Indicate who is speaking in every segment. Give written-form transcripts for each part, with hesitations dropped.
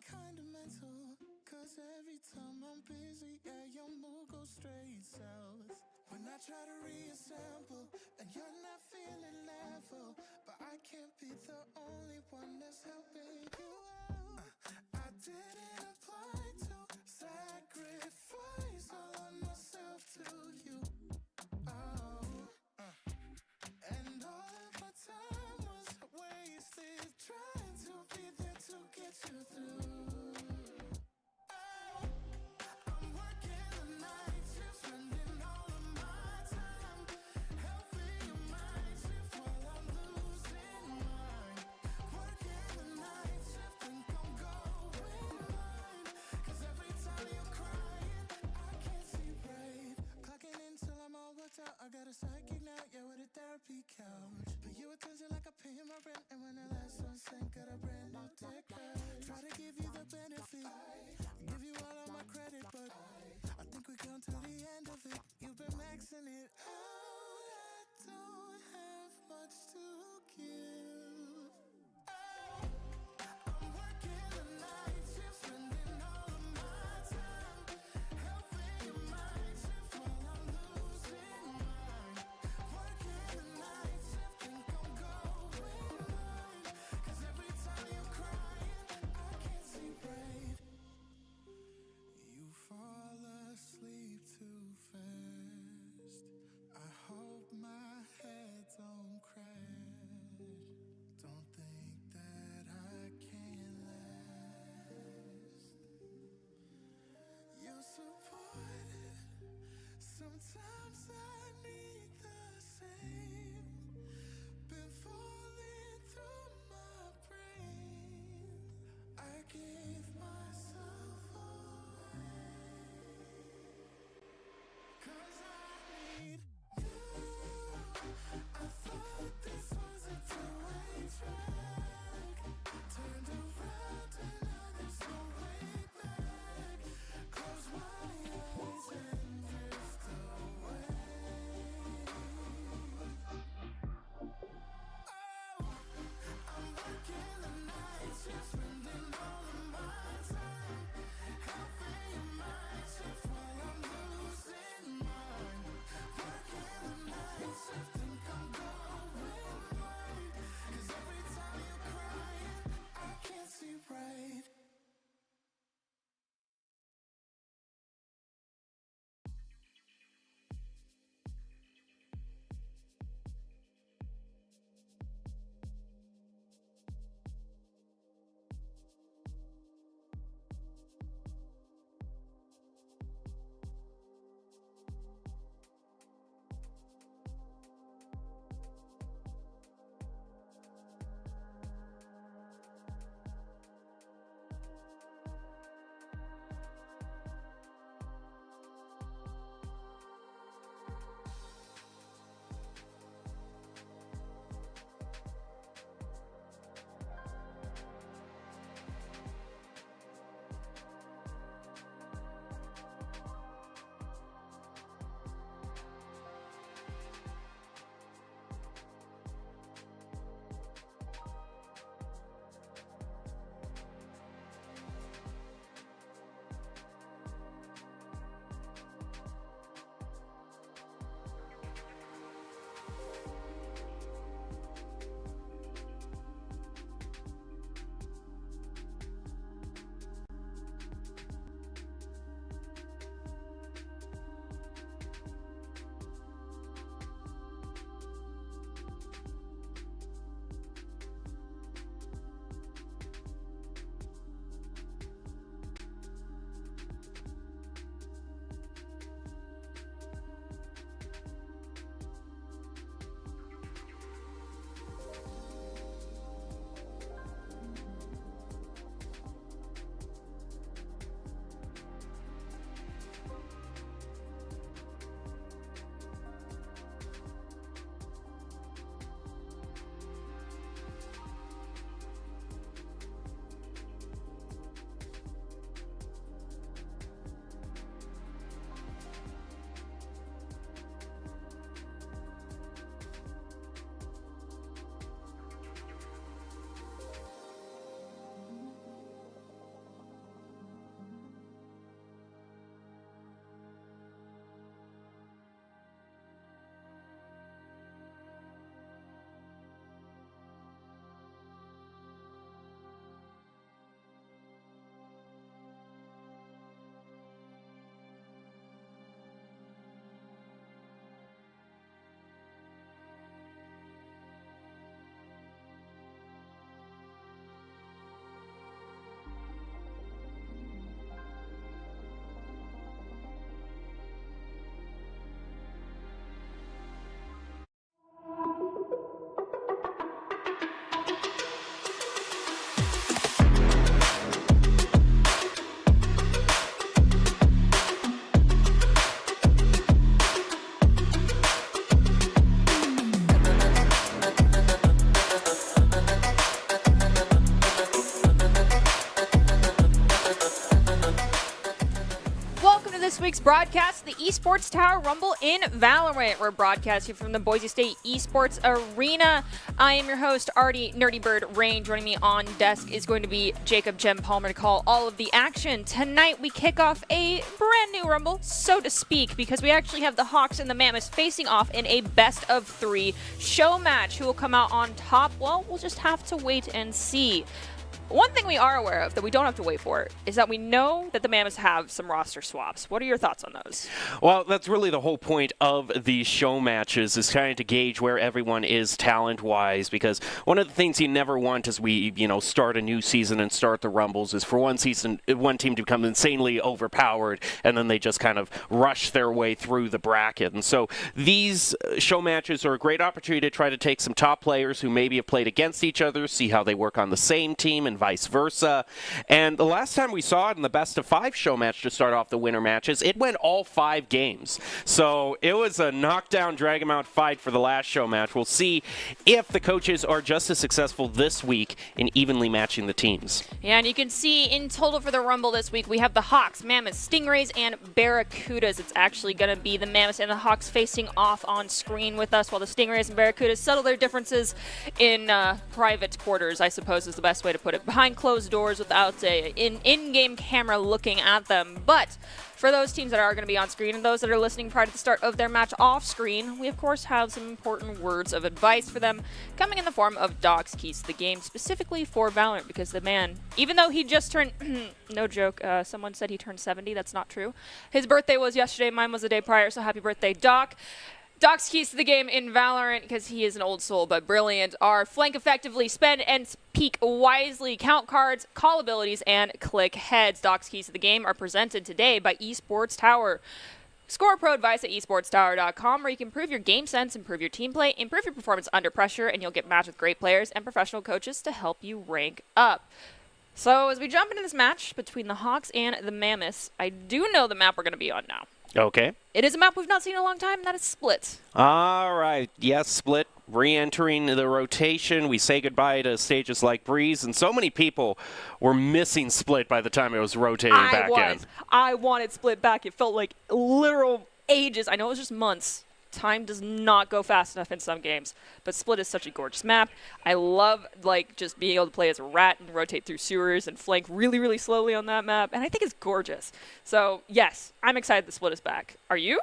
Speaker 1: kinda mental. Cause every time I'm busy, yeah, your mood goes straight south. When I try to reassemble, and you're not feeling level, but I can't be the only one that's helping you out. I didn't apply to sacrifice all of myself to you. Oh, and all of my time was wasted trying to be there to get you through. Oh, I'm working the night shift, spending all of my time helping your mind shift while I'm losing mine. Working the night shift, think I'm going blind. Cause every time you're crying, I can't see right. Clocking in till I'm all worked out. I got a psychic now, yeah, with a therapy couch. But you attention like I pay my rent. And when the last one sank, got a brand new tech. Try to give you the benefit, give you all of my credit, but I think we come to the end of it. You've been maxing it out. I don't have much to give. Oh, I'm working the night shift, spending all of my time helping your mind shift while I'm losing mine. Working the night shift, think I'm going blind. Cause every time you're crying, I can't see right. You fall asleep too fast. I hope my head don't crash. Don't think that I can last. You're supported. Sometimes I need the same. Been falling through my brain. I gave myself away. Cause I need you. I thought this was a two-way track. Turned around and now there's no way back. Close my eyes and drift away.
Speaker 2: this week's broadcast, the Esports Tower Rumble in Valorant. We're broadcasting from the Boise State Esports Arena. I am your host, Artie Nerdy Bird Rain. Joining me on desk is going to be Jacob Jem Palmer to call all of the action. Tonight, we kick off a brand new Rumble, so to speak, because we actually have the Hawks and the Mammoths facing off in a best-of-3 show match. Who will come out on top? Well, we'll just have to wait and see. One thing we are aware of that we don't have to wait for is that we know that the Mammoths have some roster swaps. What are your thoughts on those?
Speaker 3: Well, that's really the whole point of these show matches, is trying to gauge where everyone is talent-wise, because one of the things you never want as we, start a new season and start the Rumbles is for one team to become insanely overpowered, and then they just kind of rush their way through the bracket. And so these show matches are a great opportunity to try to take some top players who maybe have played against each other, see how they work on the same team, and vice versa. And the last time we saw it in the best-of-5 show match to start off the winter matches, it went all 5 games. So it was a knockdown, drag-em-out fight for the last show match. We'll see if the coaches are just as successful this week in evenly matching the teams.
Speaker 2: Yeah, and you can see in total for the Rumble this week, we have the Hawks, Mammoths, Stingrays, and Barracudas. It's actually going to be the Mammoths and the Hawks facing off on screen with us, while the Stingrays and Barracudas settle their differences in private quarters, I suppose is the best way to put it. Behind closed doors without an in-game camera looking at them. But for those teams that are going to be on screen and those that are listening prior to the start of their match off screen, we of course have some important words of advice for them coming in the form of Doc's keys to the game, specifically for Valorant, because the man, even though he just turned, no joke, someone said he turned 70, that's not true. His birthday was yesterday, mine was the day prior, so happy birthday, Doc. Doc's keys to the game in Valorant, because he is an old soul but brilliant, are flank effectively, spend and peek wisely, count cards, call abilities, and click heads. Doc's keys to the game are presented today by Esports Tower. Score pro advice at esportstower.com, where you can improve your game sense, improve your team play, improve your performance under pressure, and you'll get matched with great players and professional coaches to help you rank up. So as we jump into this match between the Hawks and the Mammoths, I do know the map we're going to be on now.
Speaker 3: Okay.
Speaker 2: It is a map we've not seen in a long time, and that is Split.
Speaker 3: All right. Yes, Split re-entering the rotation. We say goodbye to stages like Breeze, and so many people were missing Split by the time it was rotating back in.
Speaker 2: I wanted Split back. It felt like literal ages. I know it was just months. Time does not go fast enough in some games, but Split is such a gorgeous map. I love just being able to play as a rat and rotate through sewers and flank really, really slowly on that map, and I think it's gorgeous. So yes, I'm excited that Split is back. Are you?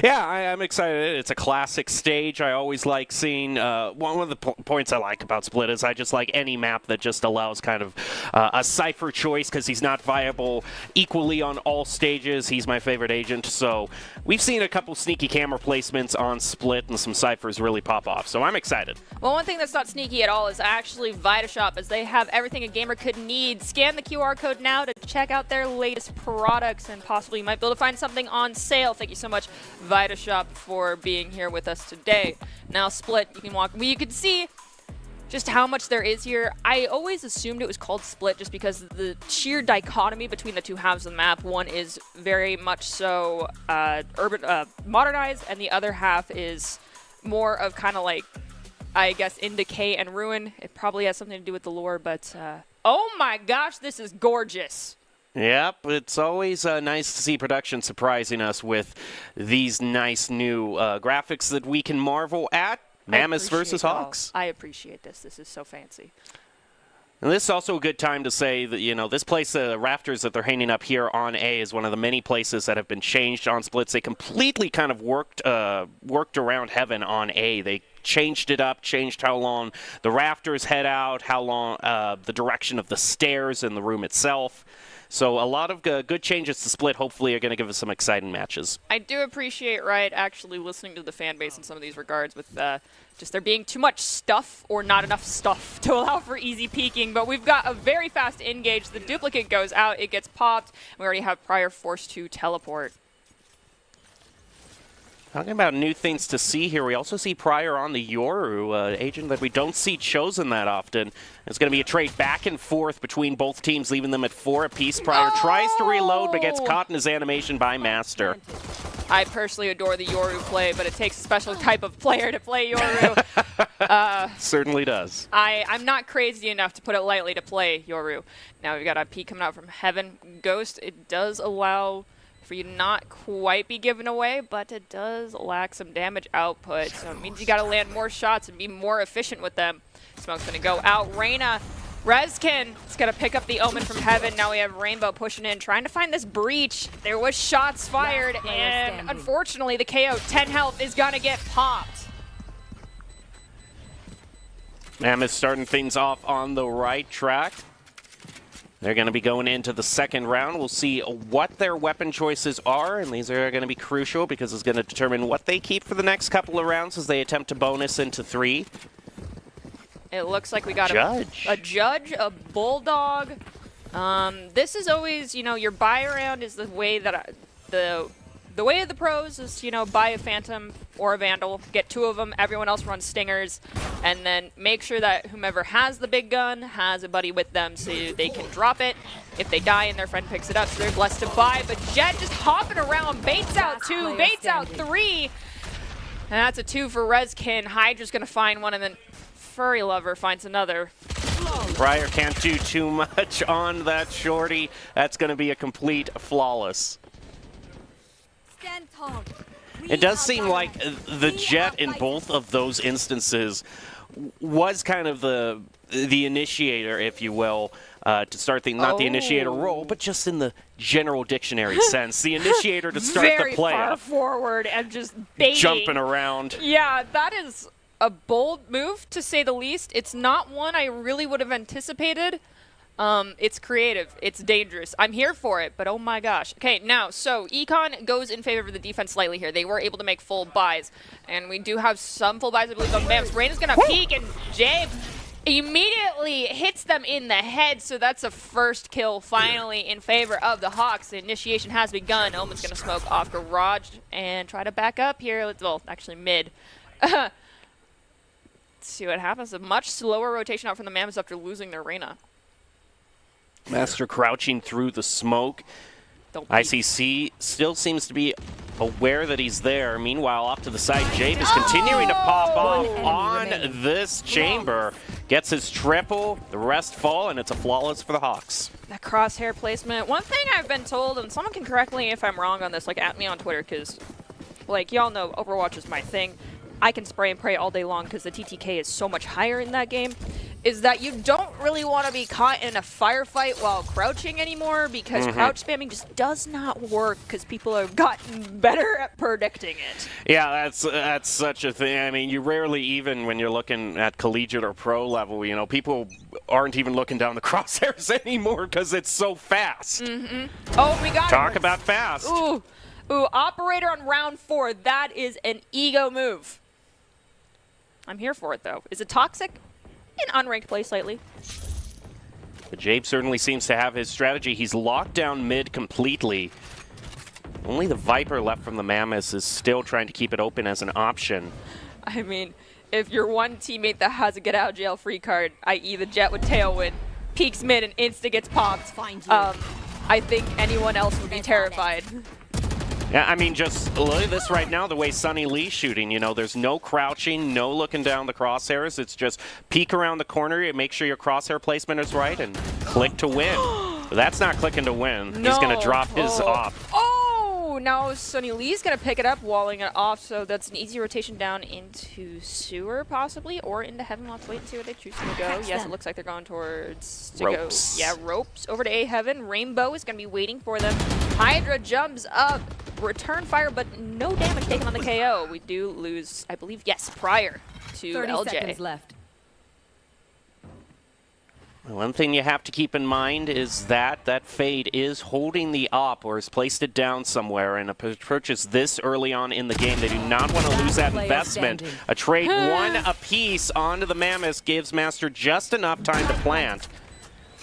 Speaker 3: Yeah, I'm excited. It's a classic stage. I always like seeing, one of the points I like about Split is I just like any map that just allows kind of a Cypher choice, because he's not viable equally on all stages. He's my favorite agent, so we've seen a couple sneaky camera placements on Split, and some Cyphers really pop off, so I'm excited.
Speaker 2: Well, one thing that's not sneaky at all is actually VitaShop, as they have everything a gamer could need. Scan the QR code now to check out their latest products, and possibly you might be able to find something on sale. Thank you so much, VitaShop, for being here with us today. Now, Split, you can see just how much there is here. I always assumed it was called Split just because of the sheer dichotomy between the two halves of the map. One is very much so urban, modernized, and the other half is more of kind of like, I guess, in decay and ruin. It probably has something to do with the lore, but oh my gosh, this is gorgeous.
Speaker 3: Yep, it's always nice to see production surprising us with these nice new graphics that we can marvel at. Mammoths versus Hawks.
Speaker 2: I appreciate this. This is so fancy.
Speaker 3: And this is also a good time to say that, this place, the rafters that they're hanging up here on A, is one of the many places that have been changed on Splits. They completely kind of worked around Heaven on A. They changed it up, changed how long the rafters head out, how long the direction of the stairs in the room itself. So a lot of good changes to Split hopefully are going to give us some exciting matches.
Speaker 2: I do appreciate Riot actually listening to the fan base in some of these regards with just there being too much stuff or not enough stuff to allow for easy peeking. But we've got a very fast engage. The duplicate goes out. It gets popped. We already have Prior forced to teleport.
Speaker 3: Talking about new things to see here, we also see Prior on the Yoru, agent that we don't see chosen that often. It's going to be a trade back and forth between both teams, leaving them at 4 apiece. Prior tries to reload, but gets caught in his animation by Master.
Speaker 2: I personally adore the Yoru play, but it takes a special type of player to play Yoru.
Speaker 3: Certainly does.
Speaker 2: I'm not crazy enough, to put it lightly, to play Yoru. Now we've got a peek coming out from Heaven. Ghost, it does allow for you to not quite be given away, but it does lack some damage output, so it means you gotta land more shots and be more efficient with them. Smoke's gonna go out. Reyna, Rezkin is gonna pick up the Omen from Heaven. Now we have Rainbow pushing in, trying to find this breach. There was shots fired, and unfortunately the KO, 10 health, is gonna get popped.
Speaker 3: Mammoth starting things off on the right track. They're going to be going into the second round. We'll see what their weapon choices are, and these are going to be crucial because it's going to determine what they keep for the next couple of rounds as they attempt to bonus into 3.
Speaker 2: It looks like we got
Speaker 3: a
Speaker 2: judge, a bulldog. This is always, you know, your buy around is the way that the way of the pros is, you know, buy a Phantom or a Vandal, get 2 of them, everyone else runs Stingers, and then make sure that whomever has the big gun has a buddy with them so they can drop it. If they die and their friend picks it up, so they're blessed to buy. But Jet just hopping around, baits out 2, baits out 3. And that's a 2 for Rezkin. Hydra's gonna find one, and then Furry Lover finds another.
Speaker 3: Briar can't do too much on that shorty. That's gonna be a complete flawless. It does seem like the Jet in both of those instances was kind of the initiator, if you will, to start the, not the initiator role, but just in the general dictionary sense. The initiator to start the play.
Speaker 2: Very far forward and just baiting.
Speaker 3: Jumping around.
Speaker 2: Yeah, that is a bold move, to say the least. It's not one I really would have anticipated. It's creative. It's dangerous. I'm here for it, but oh my gosh. Okay, now, so Econ goes in favor of the defense slightly here. They were able to make full buys, and we do have some full buys, I believe, on Bams. Rain is going to peek, and Jabe immediately hits them in the head, so that's a first kill finally in favor of the Hawks. The initiation has begun. Omen's going to smoke off Garage and try to back up here. Well, actually mid. Let's see what happens. A much slower rotation out from the Mammoths after losing their Reyna.
Speaker 3: Master crouching through the smoke. ICC still seems to be aware that he's there. Meanwhile, off to the side, Jabe is continuing to pop off on this chamber. Gets his triple, the rest fall, and it's a flawless for the Hawks.
Speaker 2: That crosshair placement. One thing I've been told, and someone can correct me if I'm wrong on this, like at me on Twitter, because like y'all know Overwatch is my thing. I can spray and pray all day long because the TTK is so much higher in that game, is that you don't really want to be caught in a firefight while crouching anymore, because crouch spamming just does not work because people have gotten better at predicting it.
Speaker 3: Yeah, that's such a thing. I mean, you rarely, even when you're looking at collegiate or pro level, you know, people aren't even looking down the crosshairs anymore because it's so fast.
Speaker 2: Oh, we got
Speaker 3: Talk about fast.
Speaker 2: Ooh, Operator on round 4. That is an ego move. I'm here for it, though. Is it toxic? In unranked play slightly.
Speaker 3: But Jabe certainly seems to have his strategy. He's locked down mid completely. Only the Viper left from the Mammoths is still trying to keep it open as an option.
Speaker 2: I mean, if you're one teammate that has a get out of jail free card, i.e. the Jet with Tailwind, peeks mid and insta gets popped, I think anyone else would be terrified.
Speaker 3: Yeah, I mean, just look at this right now, the way Sunny Lee's shooting. You know, there's no crouching, no looking down the crosshairs. It's just peek around the corner, and make sure your crosshair placement is right, and click to win. But that's not clicking to win.
Speaker 2: No.
Speaker 3: He's going to drop his off.
Speaker 2: Oh, now Sunny Lee's going to pick it up, walling it off, so that's an easy rotation down into Sewer, possibly, or into Heaven. Let's wait and see where they choose to go. Yes, it looks like they're going towards
Speaker 3: Ropes.
Speaker 2: Yeah, Ropes over to A Heaven. Rainbow is going to be waiting for them. Hydra jumps up. Return fire, but no damage taken on the KO. We do lose, I believe, yes, prior to
Speaker 4: 30
Speaker 2: LJ.
Speaker 4: seconds left.
Speaker 3: One thing you have to keep in mind is that Fade is holding the op or has placed it down somewhere, and a purchase this early on in the game. They do not want to lose that investment. A trade one apiece onto the Mammoths gives Master just enough time to plant.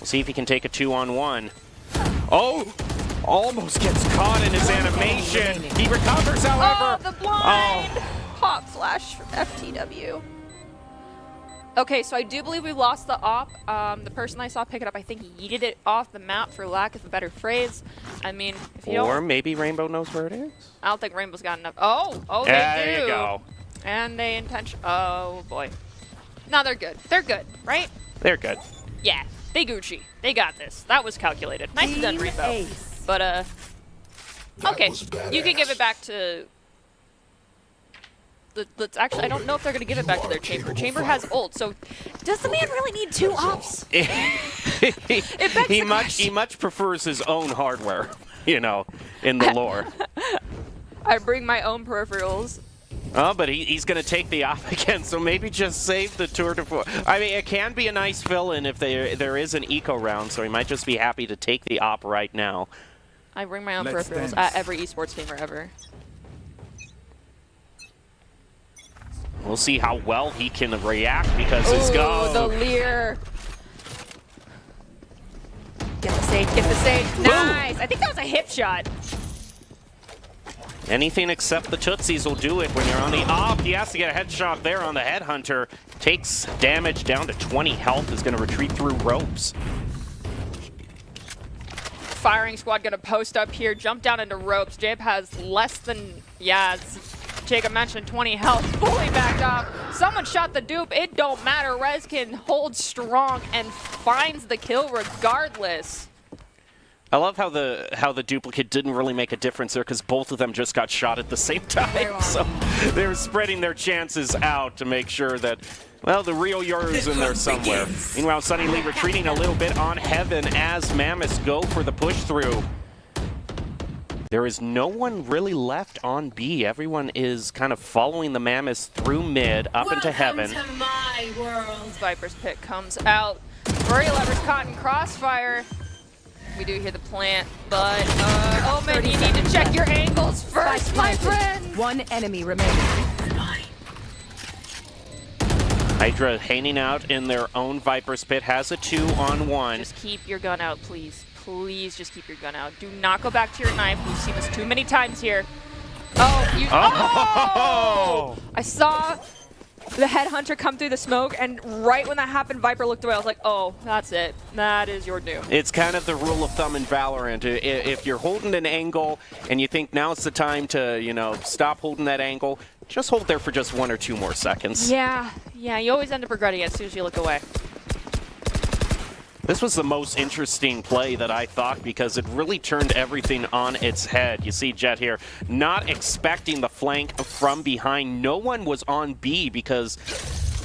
Speaker 3: We'll see if he can take a 2-on-1. Oh! Almost gets caught in his animation. He recovers, however.
Speaker 2: Oh, the blind! Pop flash from FTW. Okay, so I do believe we lost the op. The person I saw pick it up, I think, yeeted it off the map, for lack of a better phrase. I mean, if you don't...
Speaker 3: Or maybe Rainbow knows where it is.
Speaker 2: I don't think Rainbow's got enough. Oh, they do.
Speaker 3: There you go.
Speaker 2: And they Oh, boy. No, they're good. They're good, right?
Speaker 3: They're good.
Speaker 2: Yeah, they Gucci. They got this. That was calculated. Nicely done, Rainbow. But, Okay, you can give it back to... Let's actually, I don't know if they're going to give it back to their Chamber. Chamber has ult, so does the man really need 2 ops?
Speaker 3: He much prefers his own hardware, you know, in the lore.
Speaker 2: I bring my own peripherals.
Speaker 3: Oh, but he's going to take the op again, so maybe just save the Tour de Force. I mean, it can be a nice fill-in if there is an eco round, so he might just be happy to take the op right now.
Speaker 2: I bring my own peripherals at every esports gamer ever.
Speaker 3: We'll see how well he can react because his go.
Speaker 2: The leer. Get the save, get the save. Nice. I think that was a hip shot.
Speaker 3: Anything except the Tootsies will do it when you're on the op. He has to get a headshot there on the Headhunter. Takes damage down to 20 health, is going to retreat through ropes.
Speaker 2: Firing squad going to post up here, jump down into ropes. Jabe has less than, as Jacob mentioned, 20 health, fully backed off. Someone shot the dupe, it don't matter. Rez can hold strong and finds the kill regardless.
Speaker 3: I love how the duplicate didn't really make a difference there because both of them just got shot at the same time. So they were spreading their chances out to make sure that, well, the real Yoru's in there somewhere. Meanwhile, Sunny Lee retreating a little bit on Heaven as Mammoths go for the push through. There is no one really left on B. Everyone is kind of following the Mammoths through mid, up into Heaven.
Speaker 4: To my world.
Speaker 2: Viper's pick comes out. Furry Lever's caught in crossfire. We do hear the plant, but Omen, you need to check your angles first, my friend!
Speaker 5: 1 enemy remaining.
Speaker 3: Hydra hanging out in their own Viper's pit, has a 2-on-1.
Speaker 2: Just keep your gun out, please. Please just keep your gun out. Do not go back to your knife. We've seen this too many times here. Oh! I saw the Headhunter come through the smoke, and right when that happened, Viper looked away. I was like, oh, that's it. That is your doom.
Speaker 3: It's kind of the rule of thumb in Valorant. If you're holding an angle and you think now's the time to, you know, stop holding that angle, just hold there for just 1 or 2 more seconds.
Speaker 2: Yeah, you always end up regretting it as soon as you look away.
Speaker 3: This was the most interesting play that I thought because it really turned everything on its head. You see Jet here not expecting the flank from behind. No one was on B because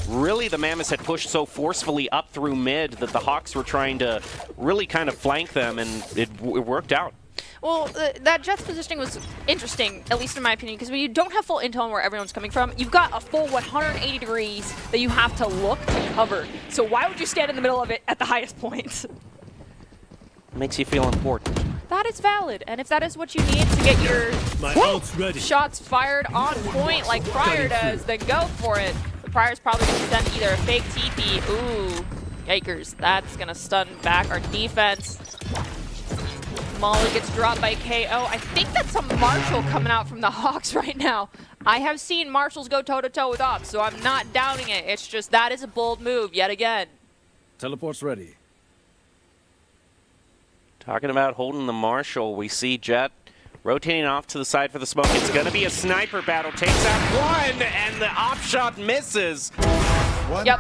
Speaker 3: really the Mammoths had pushed so forcefully up through mid that the Hawks were trying to really kind of flank them, and it worked out.
Speaker 2: Well, that Jet's positioning was interesting, at least in my opinion, because when you don't have full intel on where everyone's coming from, you've got a full 180 degrees that you have to look to cover. So why would you stand in the middle of it at the highest point?
Speaker 3: Makes you feel important.
Speaker 2: That is valid, and if that is what you need to get your shots fired on point like Pryor does, then go for it. But Pryor's probably going to send either a fake TP. Ooh, yikers. That's going to stun back our defense. Molly gets dropped by KO. I think that's a Marshall coming out from the Hawks right now. I have seen Marshalls go toe-to-toe with Ops, so I'm not doubting it. It's just that is a bold move yet again.
Speaker 6: Teleport's ready.
Speaker 3: Talking about holding the Marshall, we see Jet rotating off to the side for the smoke. It's going to be a sniper battle. Takes out one, and the op shot misses.
Speaker 2: Yep.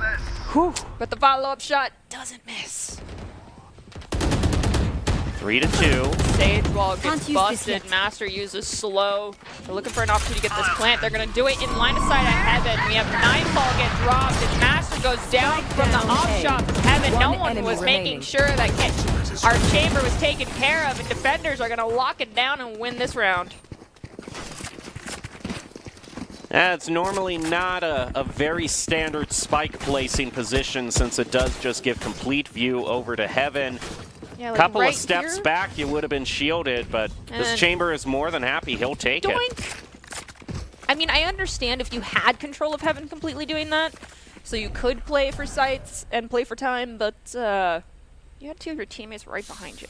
Speaker 2: Whew. But the follow-up shot doesn't miss.
Speaker 3: 3-2.
Speaker 2: Sage wall gets busted. Master uses slow. They're looking for an opportunity to get this plant. They're going to do it in line of sight at Heaven. We have Nightfall get dropped, and Master goes down from the off shot from Heaven. No one was making sure that our chamber was taken care of, and defenders are going to lock it down and win this round.
Speaker 3: It's normally not a very standard spike placing position since it does just give complete view over to Heaven.
Speaker 2: Yeah, like
Speaker 3: couple
Speaker 2: right
Speaker 3: of steps
Speaker 2: here.
Speaker 3: Back, you would have been shielded, but this chamber is more than happy. He'll take it.
Speaker 2: I mean, I understand if you had control of Heaven completely doing that, so you could play for sites and play for time, but you had 2 of your teammates right behind you.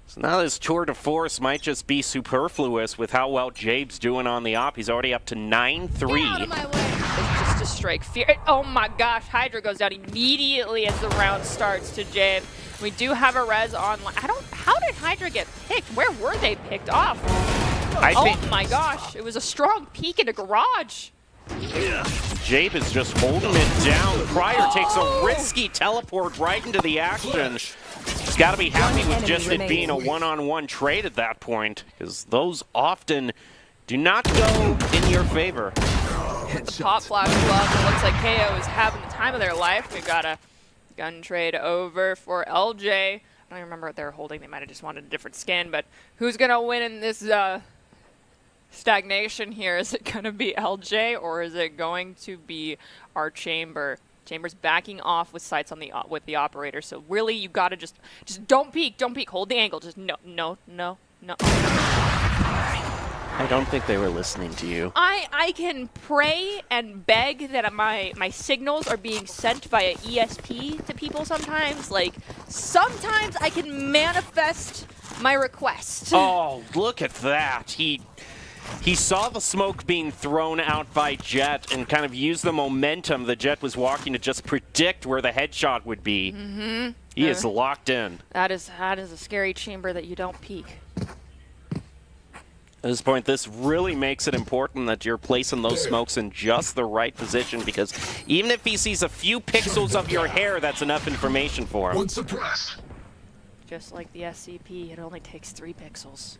Speaker 3: So now this tour de force might just be superfluous with how well Jabe's doing on the op. He's already up to 9-3.
Speaker 2: It's just a strike fear. Oh my gosh, Hydra goes down immediately as the round starts to Jabe. We do have a res online. How did Hydra get picked? Where were they picked off? Oh my gosh, it was a strong peek in a garage.
Speaker 3: Jabe is just holding it down. Pryor takes a risky teleport right into the action. He's got to be happy with just it being a one-on-one trade at that point, because those often do not go in your favor.
Speaker 2: The pop flash glove. It looks like KO is having the time of their life. We've got a gun trade over for LJ. I don't even remember what they were holding. They might have just wanted a different skin, but who's going to win in this stagnation here? Is it going to be LJ or is it going to be our Chamber? Chamber's backing off with sights on the with the operator. So really, you got to just don't peek, don't peek. Hold the angle. Just no.
Speaker 3: I don't think they were listening to you.
Speaker 2: I can pray and beg that my signals are being sent via ESP to people sometimes. Like, sometimes I can manifest my request.
Speaker 3: Oh, look at that. He saw the smoke being thrown out by Jet and kind of used the momentum that Jet was walking to just predict where the headshot would be. Mm-hmm. He is locked in.
Speaker 2: That is a scary Chamber that you don't peek.
Speaker 3: At this point, this really makes it important that you're placing those smokes in just the right position, because even if he sees a few pixels of your hair, that's enough information for him.
Speaker 2: Just like the SCP, it only takes 3 pixels.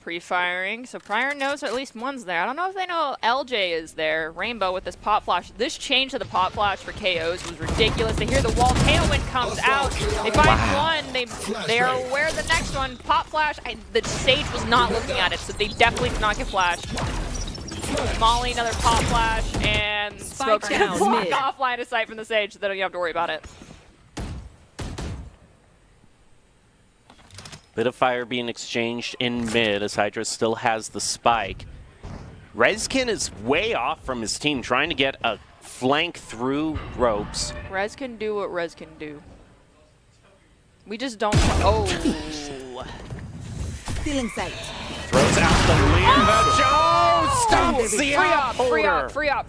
Speaker 2: Pre-firing, so Pryor knows at least one's there. I don't know if they know LJ is there. Rainbow with this pop flash. This change to the pop flash for KOs was ridiculous. They hear the wall, tailwind comes out. They find one, they are aware of the next one. Pop flash, the Sage was not looking at it, so they definitely did not get flashed. Molly, another pop flash, and Smoke's gonna block off line of sight from the Sage, so they don't have to worry about it.
Speaker 3: Bit of fire being exchanged in mid as Hydra still has the spike. Rezkin is way off from his team, trying to get a flank through ropes.
Speaker 2: Rez can do what Rez can do. We just don't. Oh.
Speaker 4: Feeling sight.
Speaker 3: Throws out the lead. Oh, stops the
Speaker 2: Free up.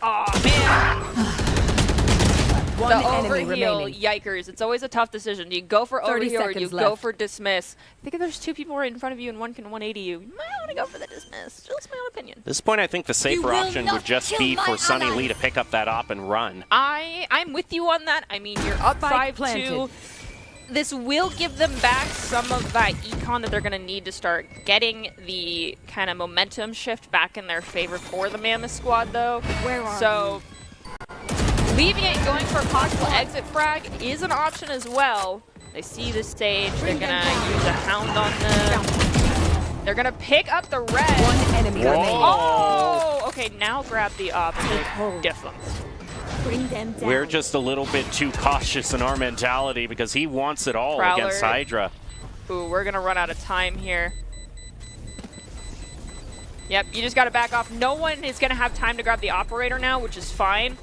Speaker 2: Oh, man.
Speaker 4: One
Speaker 2: the
Speaker 4: enemy
Speaker 2: overheal,
Speaker 4: remaining.
Speaker 2: yikers. It's always a tough decision. Do you go for
Speaker 4: 30
Speaker 2: overheal or do you
Speaker 4: seconds
Speaker 2: go
Speaker 4: left.
Speaker 2: for dismiss? I think if there's 2 people right in front of you and one can 180 you, you might want to go for the dismiss. Just my own opinion.
Speaker 3: At this point, I think the safer option would just be for Sunny Lee to pick up that op and run.
Speaker 2: I'm with you on that. I mean, you're up 5-2. This will give them back some of that econ that they're going to need to start getting the kind of momentum shift back in their favor for the Mammoth squad, though.
Speaker 4: Where are
Speaker 2: you? Leaving it, going for a possible exit frag is an option as well. They see the Stage. They're going to use a Hound on them. They're going to pick up the red.
Speaker 4: One enemy remaining.
Speaker 2: Oh! Okay, now grab the op and diff them.
Speaker 4: Bring them down.
Speaker 3: We're just a little bit too cautious in our mentality because he wants it all
Speaker 2: Prowler.
Speaker 3: against Hydra.
Speaker 2: Ooh, we're going to run out of time here. Yep, you just got to back off. No one is going to have time to grab the operator now, which is fine.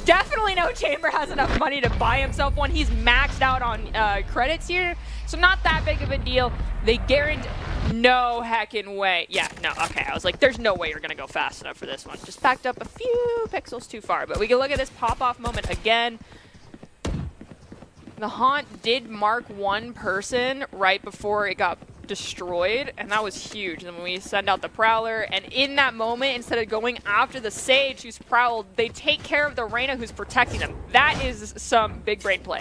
Speaker 2: Definitely no Chamber has enough money to buy himself one. He's maxed out on credits here, so not that big of a deal. They guarantee no heckin' way. Yeah, no, okay. I was like, there's no way you're going to go fast enough for this one. Just backed up a few pixels too far, but we can look at this pop-off moment again. The Haunt did mark one person right before it got destroyed, and that was huge. And then when we send out the Prowler, and in that moment, instead of going after the Sage who's prowled, they take care of the Reyna who's protecting them. That is some big brain play.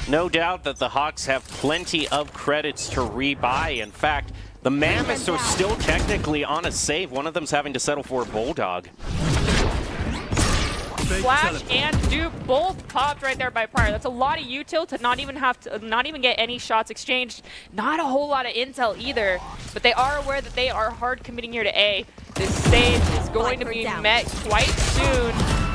Speaker 3: No doubt that the Hawks have plenty of credits to rebuy. In fact, the Mammoths are still technically on a save. One of them's having to settle for a Bulldog.
Speaker 2: Flash and Duke both popped right there by Pryor. That's a lot of util to not even get any shots exchanged. Not a whole lot of intel either, but they are aware that they are hard committing here to A. This Sage is going to be met quite soon.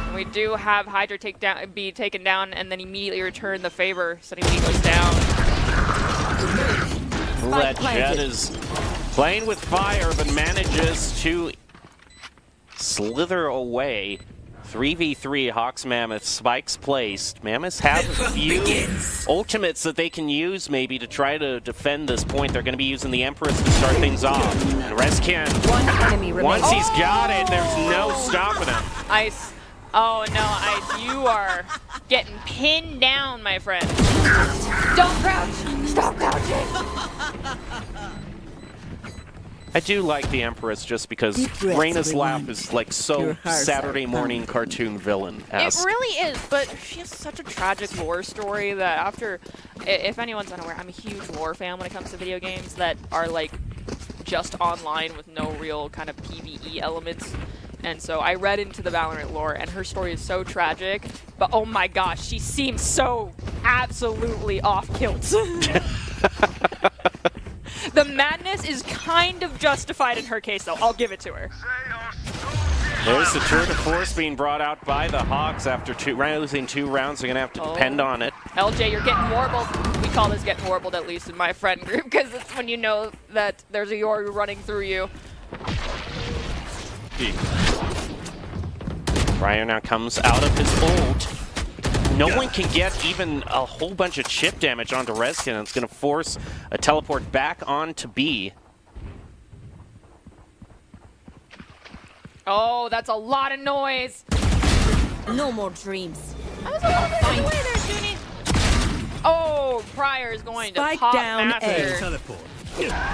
Speaker 2: And we do have Hydra be taken down and then immediately return the favor. Sunny Lee goes down.
Speaker 3: That Jet is playing with fire, but manages to slither away. 3v3 Hawks Mammoths, spikes placed. Mammoths have a few ultimates that they can use maybe to try to defend this point. They're going to be using the Empress to start things off. And Rezkin, once he's got it, there's no stopping him.
Speaker 2: Ice. Oh no, Ice, you are getting pinned down, my friend. Don't crouch! Stop crouching!
Speaker 3: I do like the Empress just because
Speaker 4: Deep breaths,
Speaker 3: Reyna's laugh
Speaker 4: everyone.
Speaker 3: is like so
Speaker 4: Your hearts
Speaker 3: Saturday
Speaker 4: are
Speaker 3: morning
Speaker 4: pounding.
Speaker 3: cartoon villain-esque.
Speaker 2: It really is, but she has such a tragic lore story that after, if anyone's unaware, I'm a huge lore fan when it comes to video games that are like just online with no real kind of PvE elements. And so I read into the Valorant lore, and her story is so tragic, but oh my gosh, she seems so absolutely off kilter. The madness is kind of justified in her case, though. I'll give it to her.
Speaker 3: There's the tour de force being brought out by the Hawks after losing 2 rounds. They're going to have to depend on it.
Speaker 2: LJ, you're getting warbled. We call this getting warbled, at least in my friend group, because it's when you know that there's a Yoru running through you.
Speaker 3: Briar now comes out of his ult. No one can get even a whole bunch of chip damage onto Reskin. It's going to force a teleport back onto B.
Speaker 2: Oh, that's a lot of noise.
Speaker 4: No more dreams.
Speaker 2: That was a little bit of away there, Junie. Oh, Pryor is going
Speaker 4: Spike
Speaker 2: to pop
Speaker 4: down
Speaker 2: Master.
Speaker 6: Teleport.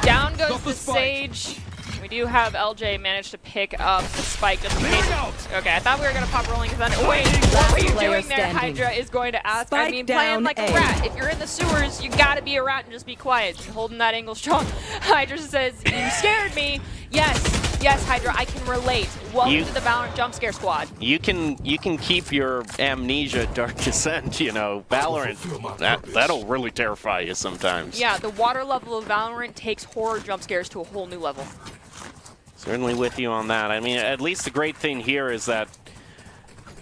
Speaker 2: Down goes the
Speaker 6: spike.
Speaker 2: Sage. We do have LJ manage to pick up the spike just in case. Okay, I thought we were going to pop rolling thunder. Wait, what were you
Speaker 4: player
Speaker 2: doing there?
Speaker 4: standing.
Speaker 2: Hydra is going to ask. I
Speaker 4: Spike
Speaker 2: mean, playing
Speaker 4: down
Speaker 2: like a
Speaker 4: A.
Speaker 2: rat. If you're in the sewers, you got to be a rat and just be quiet. And holding that angle strong. Hydra says, you scared me. Yes, Hydra, I can relate. Welcome to the Valorant Jump Scare Squad.
Speaker 3: You can keep your amnesia, Dark Descent, you know. Valorant, that'll really terrify you sometimes.
Speaker 2: Yeah, the water level of Valorant takes horror jump scares to a whole new level.
Speaker 3: Certainly with you on that. I mean, at least the great thing here is that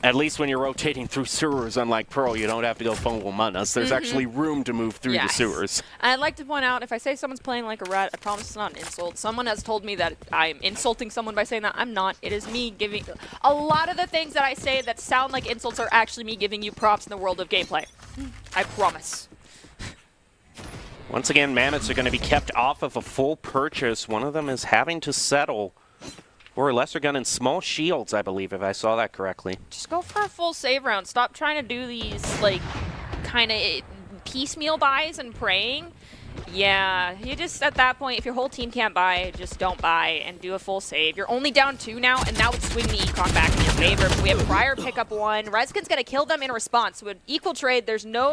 Speaker 3: at least when you're rotating through sewers, unlike Pearl, you don't have to go fumble Manas. There's actually room to move through the sewers.
Speaker 2: And I'd like to point out, if I say someone's playing like a rat, I promise it's not an insult. Someone has told me that I'm insulting someone by saying that. I'm not. It is me giving... A lot of the things that I say that sound like insults are actually me giving you props in the world of gameplay. I promise.
Speaker 3: Once again, Mammoths are going to be kept off of a full purchase. One of them is having to settle for a lesser gun and small shields, I believe, if I saw that correctly.
Speaker 2: Just go for a full save round. Stop trying to do these, like, kind of piecemeal buys and praying. Yeah, you just, at that point, if your whole team can't buy, just don't buy and do a full save. You're only down 2 now, and that would swing the econ back in your favor. But we have Briar pick up 1. Reskin's going to kill them in response. So an equal trade, there's no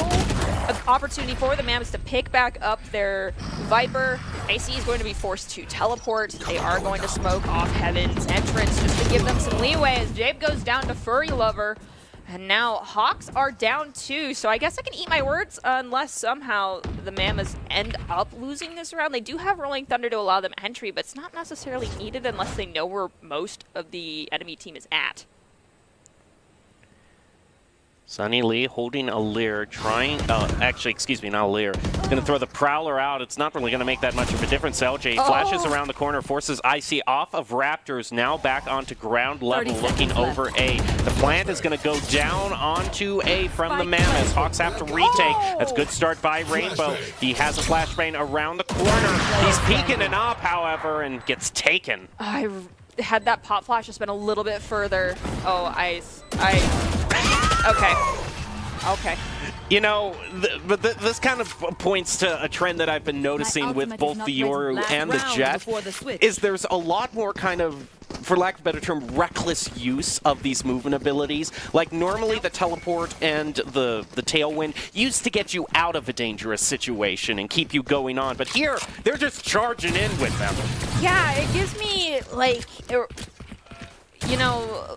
Speaker 2: opportunity for the Mammoths to pick back up their Viper. AC is going to be forced to teleport. They are going to smoke off Heaven's entrance just to give them some leeway as Jabe goes down to Furry Lover. And now Hawks are down 2, so I guess I can eat my words unless somehow the Mammoths end up losing this round. They do have Rolling Thunder to allow them entry, but it's not necessarily needed unless they know where most of the enemy team is at.
Speaker 3: Sunny Lee holding a Leer, trying... actually, excuse me, not a Leer. He's going to throw the Prowler out. It's not really going to make that much of a difference. LJ flashes around the corner, forces IC off of Raptors, now back onto ground level, looking over A. The plant is going to go down onto A from the Mammoths. Hawks have to retake. That's a good start by Rainbow. He has a flashbang around the corner. He's peeking and up, however, and gets taken.
Speaker 2: I had that pop flash just been a little bit further. Oh, Okay.
Speaker 3: You know, but this kind of points to a trend that I've been noticing with both the Yoru and the Jet, is there's a lot more kind of, for lack of a better term, reckless use of these movement abilities. Like normally the teleport and the tailwind used to get you out of a dangerous situation and keep you going on, but here they're just charging in with them.
Speaker 2: Yeah, it gives me like, you know,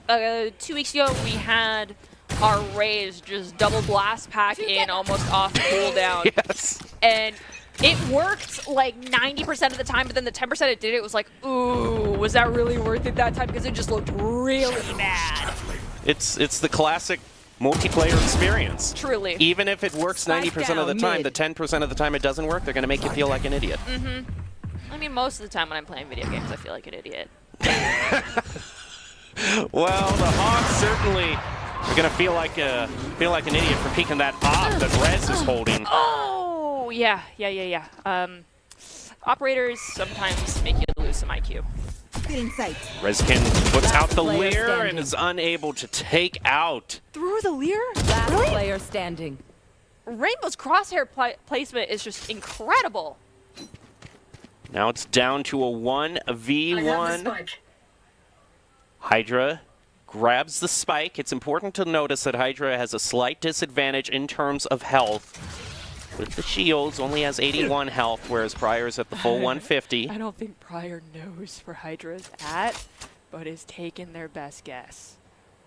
Speaker 2: 2 weeks ago we had our Raze just double blast pack in almost off cooldown.
Speaker 3: Yes.
Speaker 2: And it worked like 90% of the time, but then the 10% it did, it was like, ooh, was that really worth it that time? Because it just looked really bad.
Speaker 3: It's the classic multiplayer experience.
Speaker 2: Truly.
Speaker 3: Even if it works 90% of the time, the 10% of the time it doesn't work, they're going to make you feel like an idiot.
Speaker 2: I mean, most of the time when I'm playing video games, I feel like an idiot.
Speaker 3: Well, the Hawks certainly are going to feel like an idiot for peeking that off that Rez is holding.
Speaker 2: Oh, yeah. Operators sometimes make you lose some IQ.
Speaker 3: Rezkin puts out the Leer and is unable to take out.
Speaker 2: Through the Leer?
Speaker 4: Last player standing.
Speaker 2: Rainbow's crosshair placement is just incredible.
Speaker 3: Now it's down to a 1v1. Hydra grabs the spike. It's important to notice that Hydra has a slight disadvantage in terms of health. With the shields, only has 81 health, whereas Pryor's at the full 150.
Speaker 2: I don't think Pryor knows where Hydra's at, but is taking their best guess.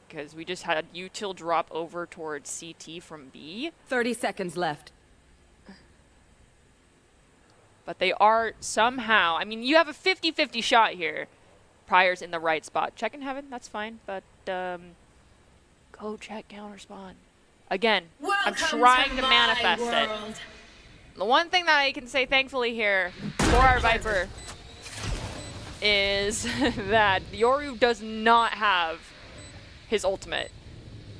Speaker 2: Because we just had util drop over towards CT from B.
Speaker 4: 30 seconds left.
Speaker 2: But they are somehow, I mean, you have a 50-50 shot here. Pryor's in the right spot. Check in heaven, that's fine, but go check counter spawn. Again, I'm trying to manifest it. The one thing that I can say thankfully here for our Viper is that Yoru does not have his ultimate.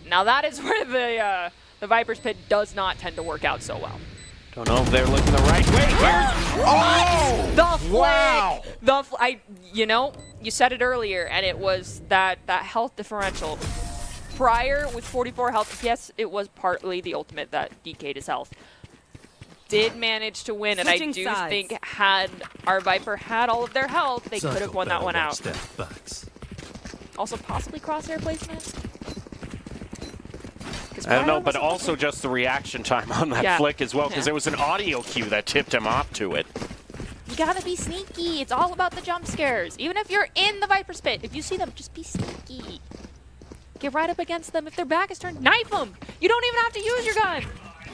Speaker 2: Now that is where the Viper's pit does not tend to work out so well.
Speaker 3: Don't know if they're looking the right way. Oh!
Speaker 2: The flick!
Speaker 3: Wow!
Speaker 2: You know, you said it earlier, and it was that health differential. Pryor with 44 health, yes, it was partly the ultimate that DK'd his health. Did manage to win, and I do think had our Viper had all of their health, they could have won that one out. Also, possibly crosshair placement?
Speaker 3: I don't know, but also just the reaction time on that flick as well, because there was an audio cue that tipped him off to it.
Speaker 2: You gotta be sneaky. It's all about the jump scares. Even if you're in the Viper's pit, if you see them, just be sneaky. Get right up against them. If their back is turned, knife them. You don't even have to use your gun.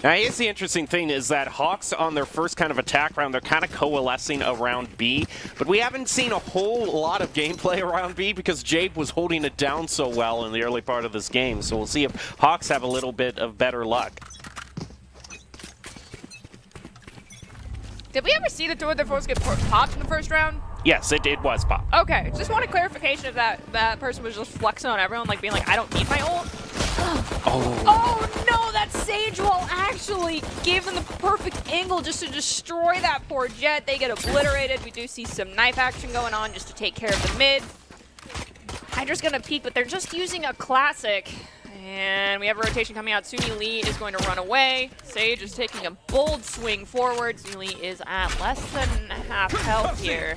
Speaker 3: Now, here's the interesting thing is that Hawks on their first kind of attack round, they're kind of coalescing around B, but we haven't seen a whole lot of gameplay around B because Jabe was holding it down so well in the early part of this game, so we'll see if Hawks have a little bit of better luck.
Speaker 2: Did we ever see the two of their foes get popped in the first round?
Speaker 3: Yes, it was pop.
Speaker 2: Okay, just want a clarification if that person was just flexing on everyone, like being like, I don't need my ult. Oh no, that Sage wall actually gave them the perfect angle just to destroy that poor Jet. They get obliterated. We do see some knife action going on just to take care of the mid. Hydra's gonna peek, but they're just using a classic. And we have a rotation coming out. Suni Lee is going to run away. Sage is taking a bold swing forward. Suni Lee is at less than half health here.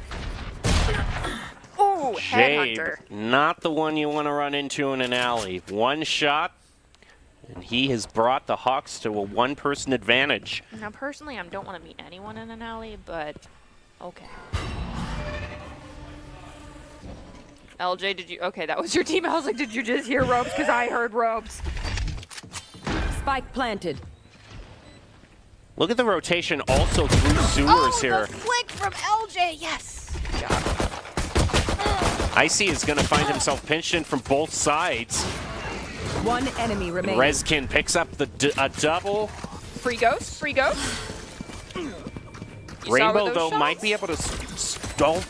Speaker 2: Ooh, Headhunter.
Speaker 3: Not the one you want to run into in an alley. One shot, and he has brought the Hawks to a one-person advantage.
Speaker 2: Now, personally, I don't want to meet anyone in an alley, but okay. LJ, did you? Okay, that was your team. I was like, did you just hear ropes? Because I heard ropes.
Speaker 4: Spike planted.
Speaker 3: Look at the rotation also through sewers here.
Speaker 2: The flick from LJ, yes. Good job.
Speaker 3: Icy is going to find himself pinched in from both sides.
Speaker 4: One enemy remaining.
Speaker 3: Rezkin picks up a double.
Speaker 2: Free ghost, free ghost.
Speaker 3: Rainbow, though, might be able to stall.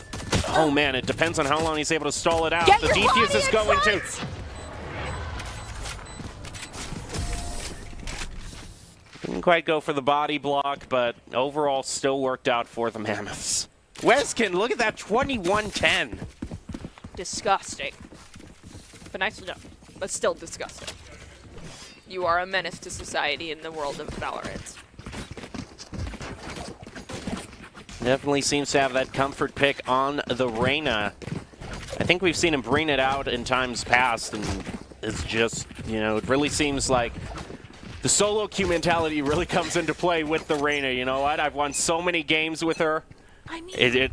Speaker 3: Oh, man, it depends on how long he's able to stall it out.
Speaker 2: Get
Speaker 3: the
Speaker 2: your
Speaker 3: defuse is going to. Didn't quite go for the body block, but overall still worked out for the Mammoths. Weskin, look at that 21-10.
Speaker 2: Disgusting. But nicely done. But still disgusting. You are a menace to society in the world of Valorant.
Speaker 3: Definitely seems to have that comfort pick on the Reyna. I think we've seen him bring it out in times past, and it's just, you know, it really seems like the solo queue mentality really comes into play with the Reyna. You know what? I've won so many games with her.
Speaker 2: I mean,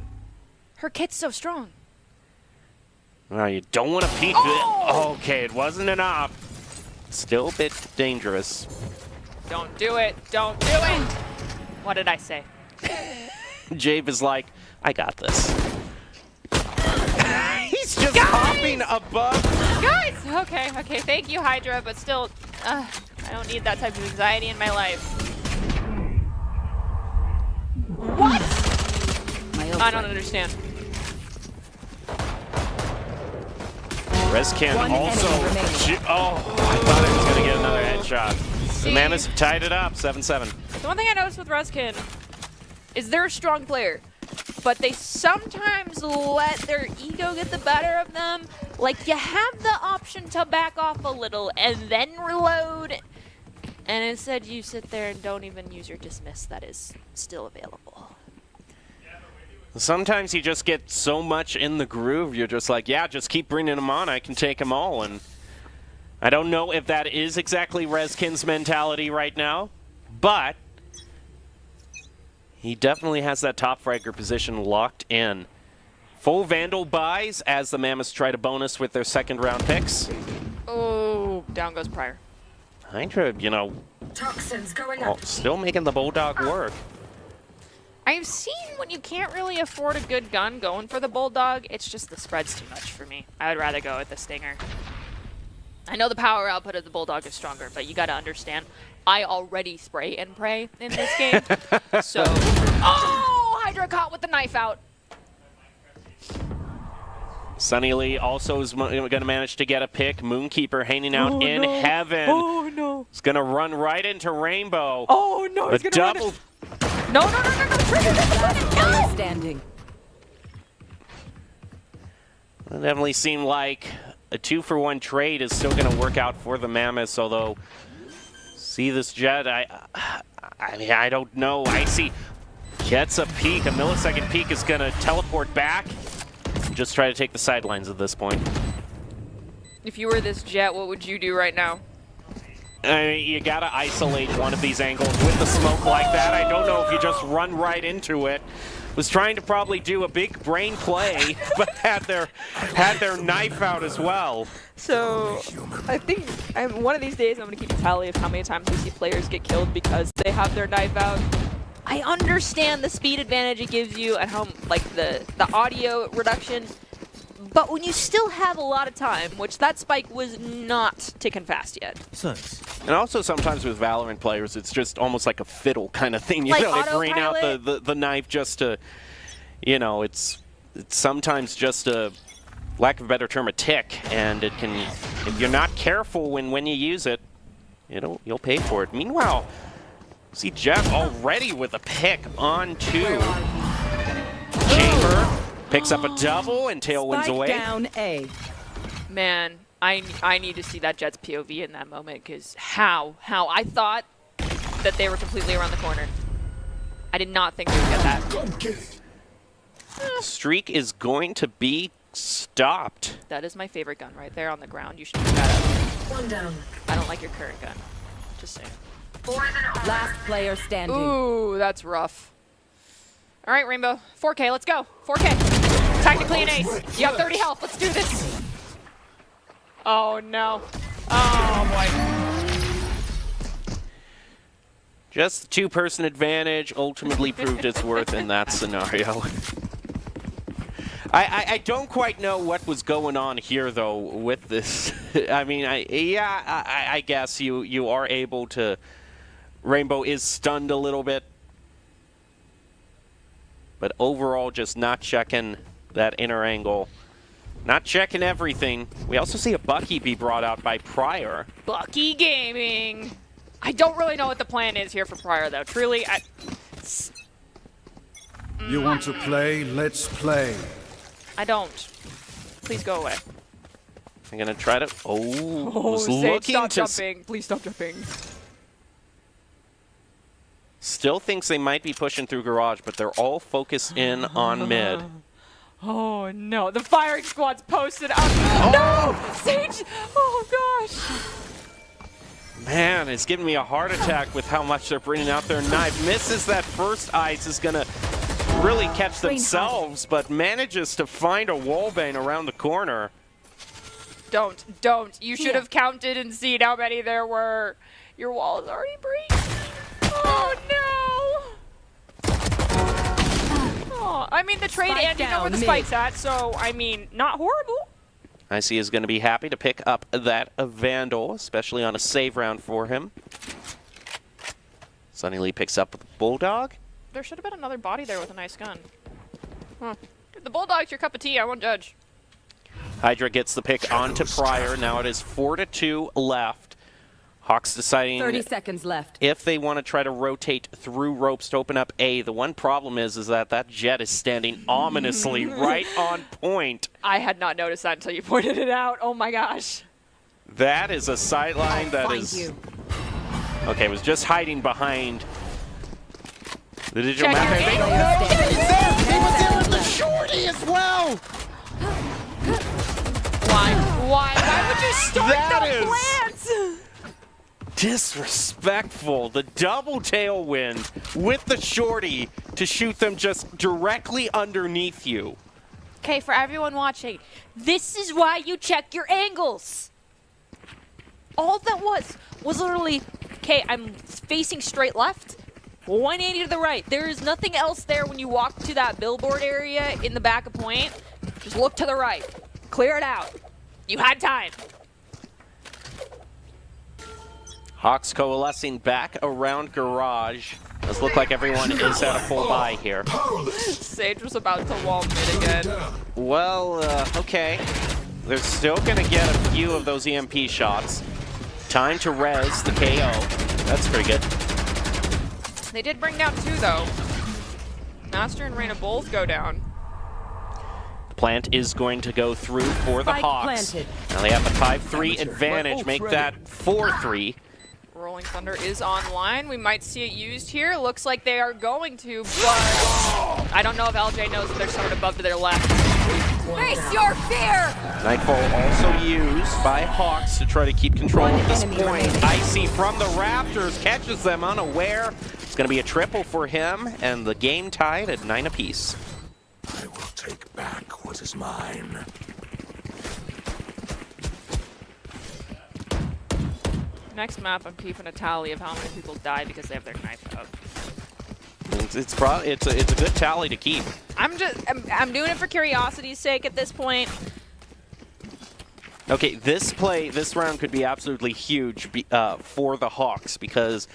Speaker 2: her kit's so strong.
Speaker 3: Well, you don't want to peek.
Speaker 2: Oh!
Speaker 3: Okay, it wasn't enough. Still a bit dangerous.
Speaker 2: Don't do it. Don't do it. What did I say?
Speaker 3: Jabe is like, I got this. He's just hopping above.
Speaker 2: Guys! Okay. Thank you, Hydra, but still, I don't need that type of anxiety in my life. What? I don't understand.
Speaker 3: Rezkin also. I thought I was going to get another headshot. The Mammoths have tied it up, 7-7.
Speaker 2: The one thing I noticed with Rezkin is they're a strong player, but they sometimes let their ego get the better of them. Like, you have the option to back off a little and then reload, and instead you sit there and don't even use your dismiss that is still available.
Speaker 3: Sometimes you just get so much in the groove, you're just like, yeah, just keep bringing them on. I can take them all. And I don't know if that is exactly Rezkin's mentality right now, but he definitely has that top fragger position locked in. Full Vandal buys as the Mammoths try to bonus with their second-round picks.
Speaker 2: Oh, down goes Pryor.
Speaker 3: Hydra, you know,
Speaker 4: Toxins going up.
Speaker 3: still making the Bulldog work.
Speaker 2: I've seen when you can't really afford a good gun going for the Bulldog, it's just the spread's too much for me. I would rather go with the Stinger. I know the power output of the Bulldog is stronger, but you gotta understand, I already spray and pray in this game. So, oh, Hydra caught with the knife out.
Speaker 3: Sunny Lee also is going to manage to get a pick. Moonkeeper hanging out in heaven.
Speaker 2: Oh no.
Speaker 3: It's going to run right into Rainbow.
Speaker 2: Oh no,
Speaker 3: a
Speaker 2: he's gonna
Speaker 3: double.
Speaker 2: run it. No, trigger this. No.
Speaker 4: Standing.
Speaker 3: It definitely seemed like a 2-for-1 trade is still going to work out for the Mammoths, although see this Jet, I mean, I don't know. I see gets a peek. A millisecond peek is going to teleport back. Just try to take the sidelines at this point.
Speaker 2: If you were this Jet, what would you do right now?
Speaker 3: I mean, you gotta isolate one of these angles with the smoke like that. I don't know if you just run right into it. Was trying to probably do a big brain play, but had their knife out as well.
Speaker 2: So, I think one of these days I'm going to keep a tally of how many times we see players get killed because they have their knife out. I understand the speed advantage it gives you and how, like, the audio reduction, but when you still have a lot of time, which that spike was not ticking fast yet.
Speaker 3: And also sometimes with Valorant players, it's just almost like a fiddle kind of thing. You
Speaker 2: Like
Speaker 3: know, they bring out
Speaker 2: autopilot?
Speaker 3: the knife just to, you know, it's sometimes just a, lack of a better term, a tick, and it can, if you're not careful when you use it, you'll pay for it. Meanwhile, see Jeff already with a pick on two. Chamber picks up a double and Tailwinds away.
Speaker 4: Down A.
Speaker 2: Man, I need to see that Jet's POV in that moment because how? I thought that they were completely around the corner. I did not think they would get that.
Speaker 3: Streak is going to be stopped.
Speaker 2: That is my favorite gun right there on the ground. You should pick that up.
Speaker 4: One down.
Speaker 2: I don't like your current gun. Just saying.
Speaker 4: Last player standing.
Speaker 2: Ooh, that's rough. All right, Rainbow. 4K, let's go. 4K. Technically an ace. You have 30 health. Let's do this. Oh, no. Oh, boy.
Speaker 3: Just the two-person advantage ultimately proved its worth in that scenario. I don't quite know what was going on here, though, with this. I mean, I guess you are able to... Rainbow is stunned a little bit. But overall, just not checking that inner angle. Not checking everything. We also see a Bucky be brought out by Pryor.
Speaker 2: Bucky Gaming. I don't really know what the plan is here for Pryor, though. Truly,
Speaker 6: You want to play? Let's play.
Speaker 2: I don't. Please go away.
Speaker 3: I'm going to try to... Oh, was
Speaker 2: Sage,
Speaker 3: looking
Speaker 2: stop
Speaker 3: to...
Speaker 2: jumping. Please stop jumping.
Speaker 3: Still thinks they might be pushing through garage, but they're all focused in on mid.
Speaker 2: Oh, no. The firing squad's posted up. No! Sage! Oh, gosh.
Speaker 3: Man, it's giving me a heart attack with how much they're bringing out their knife. Misses that first ice, is going to really catch themselves, but manages to find a wallbang around the corner.
Speaker 2: Don't. You should have counted and seen how many there were. Your wall is already breached. Oh, no. Oh, I mean, the trade
Speaker 4: Spike
Speaker 2: and you know where the
Speaker 4: down
Speaker 2: spike's at, so, I mean, not horrible.
Speaker 3: Icy is going to be happy to pick up that Vandal, especially on a save round for him. Sunny Lee picks up the Bulldog.
Speaker 2: There should have been another body there with a nice gun. Huh. The Bulldog's your cup of tea. I won't judge.
Speaker 3: Hydra gets the pick onto Pryor. Now it is 4-2 left. Hawks deciding
Speaker 4: 30 seconds left.
Speaker 3: if they want to try to rotate through ropes to open up A. The one problem is that Jet is standing ominously right on point.
Speaker 2: I had not noticed that until you pointed it out. Oh my gosh.
Speaker 3: That is a sideline that is...
Speaker 4: You.
Speaker 3: Okay, it was just hiding behind the digital
Speaker 2: Check
Speaker 3: map.
Speaker 2: your
Speaker 3: And they
Speaker 2: angle.
Speaker 3: don't know he's there! He was there as well.
Speaker 2: Why? Why would you start
Speaker 3: That
Speaker 2: the
Speaker 3: is-
Speaker 2: plant?
Speaker 3: Disrespectful. The double tailwind with the shorty to shoot them just directly underneath you.
Speaker 2: Okay, for everyone watching, this is why you check your angles. All that was literally, okay, I'm facing straight left, 180 to the right. There is nothing else there when you walk to that billboard area in the back of point. Just look to the right. Clear it out. You had time.
Speaker 3: Hawks coalescing back around garage. Does look like everyone is at a full buy here.
Speaker 2: Sage was about to wall mid again.
Speaker 3: Well, okay. They're still going to get a few of those EMP shots. Time to res the KO. That's pretty good.
Speaker 2: They did bring down 2, though. Master and Reyna both go down.
Speaker 3: The plant is going to go through for the
Speaker 4: Spike
Speaker 3: Hawks.
Speaker 4: planted.
Speaker 3: Now they have a 5-3 advantage. Make that 4-3.
Speaker 2: Rolling Thunder is online. We might see it used here. Looks like they are going to, but I don't know if LJ knows that there's someone above to their left. Face your fear!
Speaker 3: Nightfall also used by Hawks to try to keep control
Speaker 4: One
Speaker 3: at this
Speaker 4: enemy
Speaker 3: point.
Speaker 4: remaining.
Speaker 3: Icy from the Raptors catches them unaware. It's going to be a triple for him, and the game tied at 9 apiece.
Speaker 6: I will take back what is mine.
Speaker 2: Next map, I'm keeping a tally of how many people die because they have their knife out.
Speaker 3: It's a good tally to keep.
Speaker 2: I'm doing it for curiosity's sake at this point.
Speaker 3: Okay, this round could be absolutely huge for the Hawks because,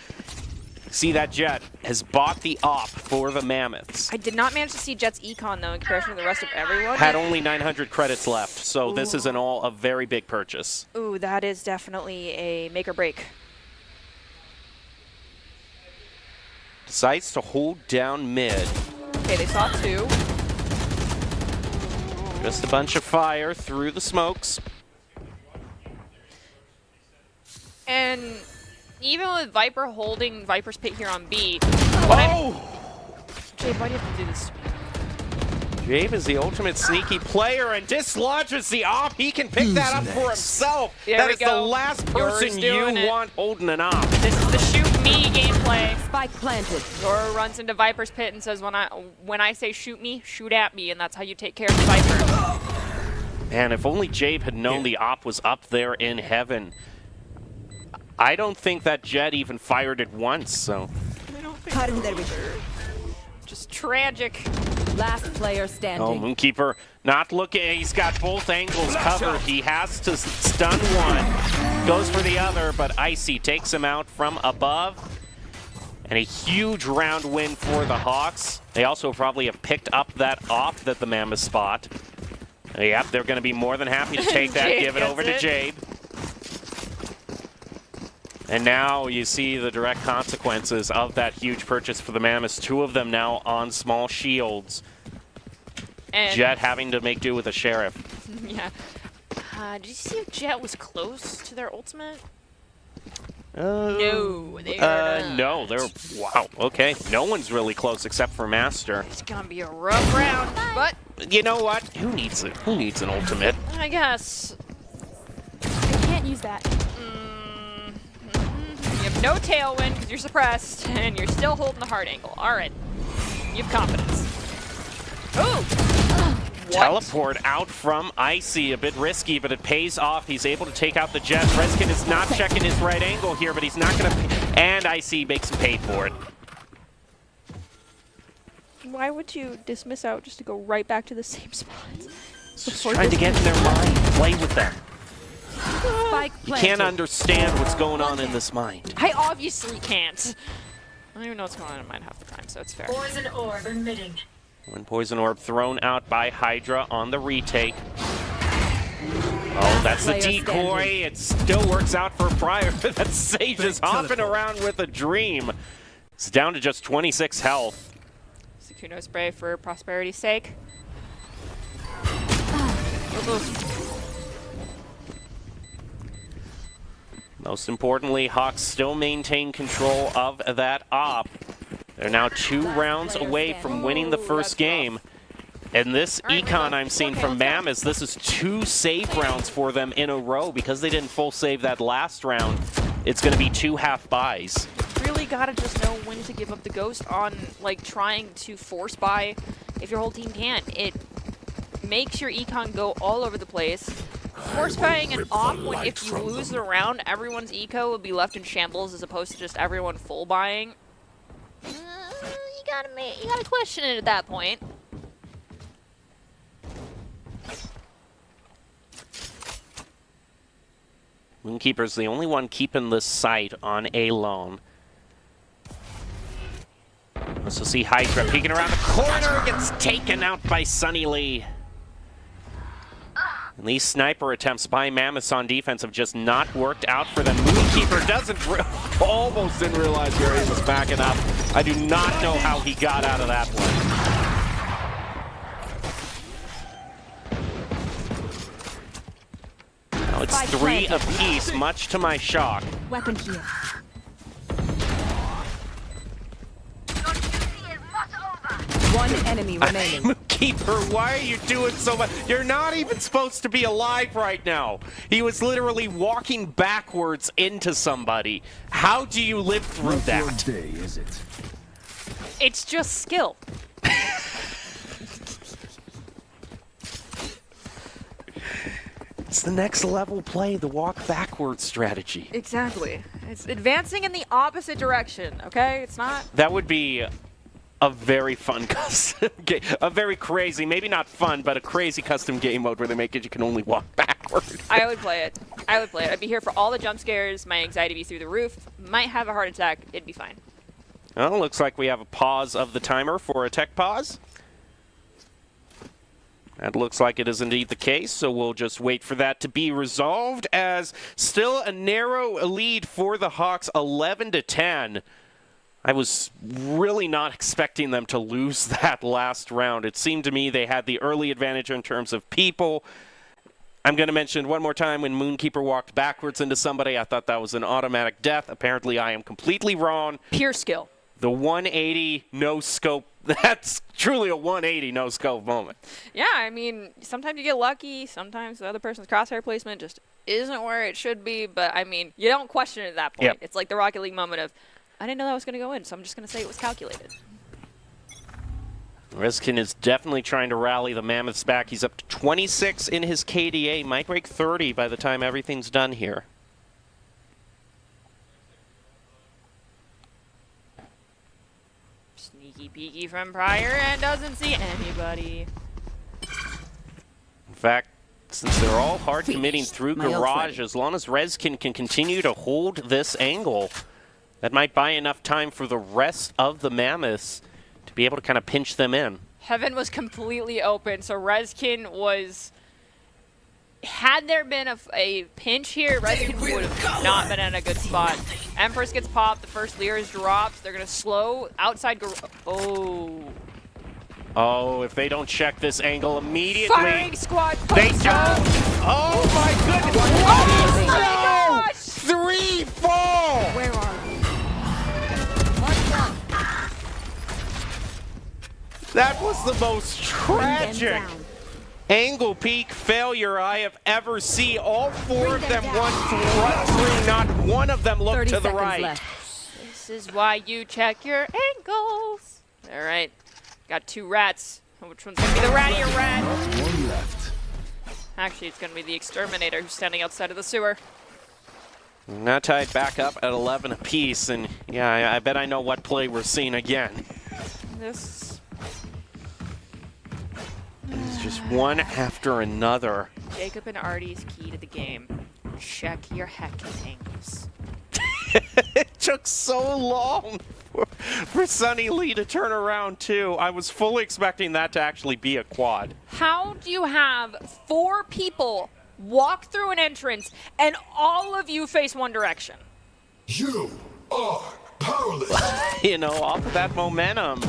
Speaker 3: see, that Jet has bought the op for the Mammoths.
Speaker 2: I did not manage to see Jet's econ though in comparison to the rest of everyone.
Speaker 3: Had only 900 credits left, so this is a very big purchase.
Speaker 2: Ooh, that is definitely a make or break.
Speaker 3: Decides to hold down mid.
Speaker 2: Okay, they saw 2.
Speaker 3: Just a bunch of fire through the smokes.
Speaker 2: And even with Viper holding Viper's pit here on B, Jay, why do you have to do this to me?
Speaker 3: Jabe is the ultimate sneaky player and dislodges the op. He can pick that up for himself.
Speaker 2: There
Speaker 3: That
Speaker 2: we
Speaker 3: is the
Speaker 2: go.
Speaker 3: last
Speaker 2: Yours
Speaker 3: person
Speaker 2: doing
Speaker 3: you
Speaker 2: it.
Speaker 3: want holding an op.
Speaker 2: This is the shoot me gameplay.
Speaker 4: Spike planted.
Speaker 2: Zoro runs into Viper's pit and says, when I say shoot me, shoot at me, and that's how you take care of the Viper.
Speaker 3: Man, if only Jabe had known the op was up there in heaven. I don't think that Jet even fired it once, so.
Speaker 2: Just tragic.
Speaker 4: Last player
Speaker 3: Oh,
Speaker 4: standing.
Speaker 3: Moonkeeper not looking. He's got both angles covered. He has to stun one. Goes for the other, but Icy takes him out from above. And a huge round win for the Hawks. They also probably have picked up that op that the Mammoth spot. Yep, they're going to be more than happy to take that,
Speaker 2: Jade
Speaker 3: give it over to
Speaker 2: gets it.
Speaker 3: Jade. And now you see the direct consequences of that huge purchase for the Mammoths. 2 of them now on small shields.
Speaker 2: And
Speaker 3: Jet having to make do with a Sheriff.
Speaker 2: yeah. Did you see if Jet was close to their ultimate?
Speaker 3: No,
Speaker 2: they are not.
Speaker 3: no, they're wow. Okay, no one's really close except for Master.
Speaker 2: It's gonna be a rough round, but
Speaker 3: You know what? Who needs it? Who needs an ultimate?
Speaker 2: I guess
Speaker 5: I can't use that.
Speaker 2: you have no tailwind because you're suppressed, and you're still holding the hard angle. All right, you have confidence. Ooh! What?
Speaker 3: Teleport out from Icy, a bit risky, but it pays off. He's able to take out the Jet. Reskin is not checking his right angle here, but he's not going to. And Icy makes him pay for it.
Speaker 5: Why would you dismiss out just to go right back to the same spot?
Speaker 3: Just trying to get in their mind, play with them.
Speaker 4: Spike
Speaker 3: You
Speaker 4: planted.
Speaker 3: can't understand what's going on in this mind.
Speaker 2: I obviously can't. I don't even know what's going on in mine half the time, so it's fair.
Speaker 7: Poison orb emitting.
Speaker 3: One poison orb thrown out by Hydra on the retake. Oh, that's the
Speaker 4: Player
Speaker 3: decoy.
Speaker 4: standing.
Speaker 3: It still works out for Pryor. That Sage is hopping around with a dream. It's down to just 26 health.
Speaker 2: Sakuno spray for prosperity's sake.
Speaker 3: Most importantly, Hawks still maintain control of that op. They're now 2 rounds away from winning the first game. And this
Speaker 2: All right,
Speaker 3: econ
Speaker 2: Rainbow.
Speaker 3: I'm seeing
Speaker 2: Okay,
Speaker 3: from
Speaker 2: let's go.
Speaker 3: Mammoth, this is 2 save rounds for them in a row. Because they didn't full save that last round, it's going to be 2 half buys.
Speaker 2: Really gotta just know when to give up the ghost on like trying to force buy if your whole team can't. It makes your econ go all over the place. Force buying an off when if you lose the round, everyone's eco will be left in shambles as opposed to just everyone full buying. You gotta question it at that point.
Speaker 3: Moonkeeper's the only one keeping this site on A lone. Let's see Hydra peeking around the corner, gets taken out by Sunny Lee. And these sniper attempts by Mammoths on defense have just not worked out for them. Moonkeeper almost didn't realize where he was backing up. I do not know how he got out of that one. Now it's 3 apiece, much to my shock.
Speaker 4: Weapon here. One enemy remaining.
Speaker 3: Moonkeeper, why are you doing so much? You're not even supposed to be alive right now. He was literally walking backwards into somebody. How do you live through that?
Speaker 6: Not your day, is it?
Speaker 2: It's just skill.
Speaker 3: It's the next level play, the walk backwards strategy.
Speaker 2: Exactly. It's advancing in the opposite direction, okay? It's not...
Speaker 3: That would be a very fun custom game. A very crazy, maybe not fun, but a crazy custom game mode where they make it you can only walk backwards.
Speaker 2: I would play it. I would play it. I'd be here for all the jump scares. My anxiety would be through the roof. Might have a heart attack. It'd be fine.
Speaker 3: Well, looks like we have a pause of the timer for a tech pause. That looks like it is indeed the case, so we'll just wait for that to be resolved as still a narrow lead for the Hawks, 11-10. I was really not expecting them to lose that last round. It seemed to me they had the early advantage in terms of people. I'm going to mention one more time when Moonkeeper walked backwards into somebody, I thought that was an automatic death. Apparently, I am completely wrong.
Speaker 2: Pure skill.
Speaker 3: The 180 no scope, that's truly a 180 no scope moment.
Speaker 2: Yeah, I mean, sometimes you get lucky. Sometimes the other person's crosshair placement just isn't where it should be. But, I mean, you don't question it at that point.
Speaker 3: Yep.
Speaker 2: It's like the Rocket League moment of, I didn't know that was going to go in, so I'm just going to say it was calculated.
Speaker 3: Reskin is definitely trying to rally the Mammoths back. He's up to 26 in his KDA. Might break 30 by the time everything's done here.
Speaker 2: Sneaky peeky from Pryor and doesn't see anybody.
Speaker 3: In fact, since they're all hard committing through
Speaker 4: My ult's
Speaker 3: garage,
Speaker 4: ready.
Speaker 3: as long as Reskin can continue to hold this angle, that might buy enough time for the rest of the Mammoths to be able to kind of pinch them in.
Speaker 2: Heaven was completely open, so Reskin was... Had there been a pinch here, Reskin would have not been in a good spot. Empress gets popped, the first Leers drops, they're going to slow outside... Oh.
Speaker 3: Oh, if they don't check this angle immediately...
Speaker 2: Firing squad
Speaker 3: They
Speaker 2: post
Speaker 3: don't! Oh my goodness! Oh no!
Speaker 2: gosh!
Speaker 3: 3 fall!
Speaker 4: Where are we?
Speaker 3: That was the most tragic
Speaker 4: down.
Speaker 3: angle peak failure I have ever seen. All 4 of them run through, not one of them looked
Speaker 4: 30
Speaker 3: to the
Speaker 4: seconds
Speaker 3: right.
Speaker 4: left.
Speaker 2: This is why you check your angles. All right. Got 2 rats. Which one's going to be the rattier rat?
Speaker 6: One left.
Speaker 2: Actually, it's going to be the exterminator who's standing outside of the sewer.
Speaker 3: Now tied back up at 11 apiece, and yeah, I bet I know what play we're seeing again.
Speaker 2: This...
Speaker 3: It's just one after another.
Speaker 2: Jacob and Artie's key to the game. Check your heckin' angles.
Speaker 3: It took so long for Sunny Lee to turn around, too. I was fully expecting that to actually be a quad.
Speaker 2: How do you have 4 people walk through an entrance and all of you face one direction?
Speaker 6: You are powerless.
Speaker 3: You know, off of that momentum,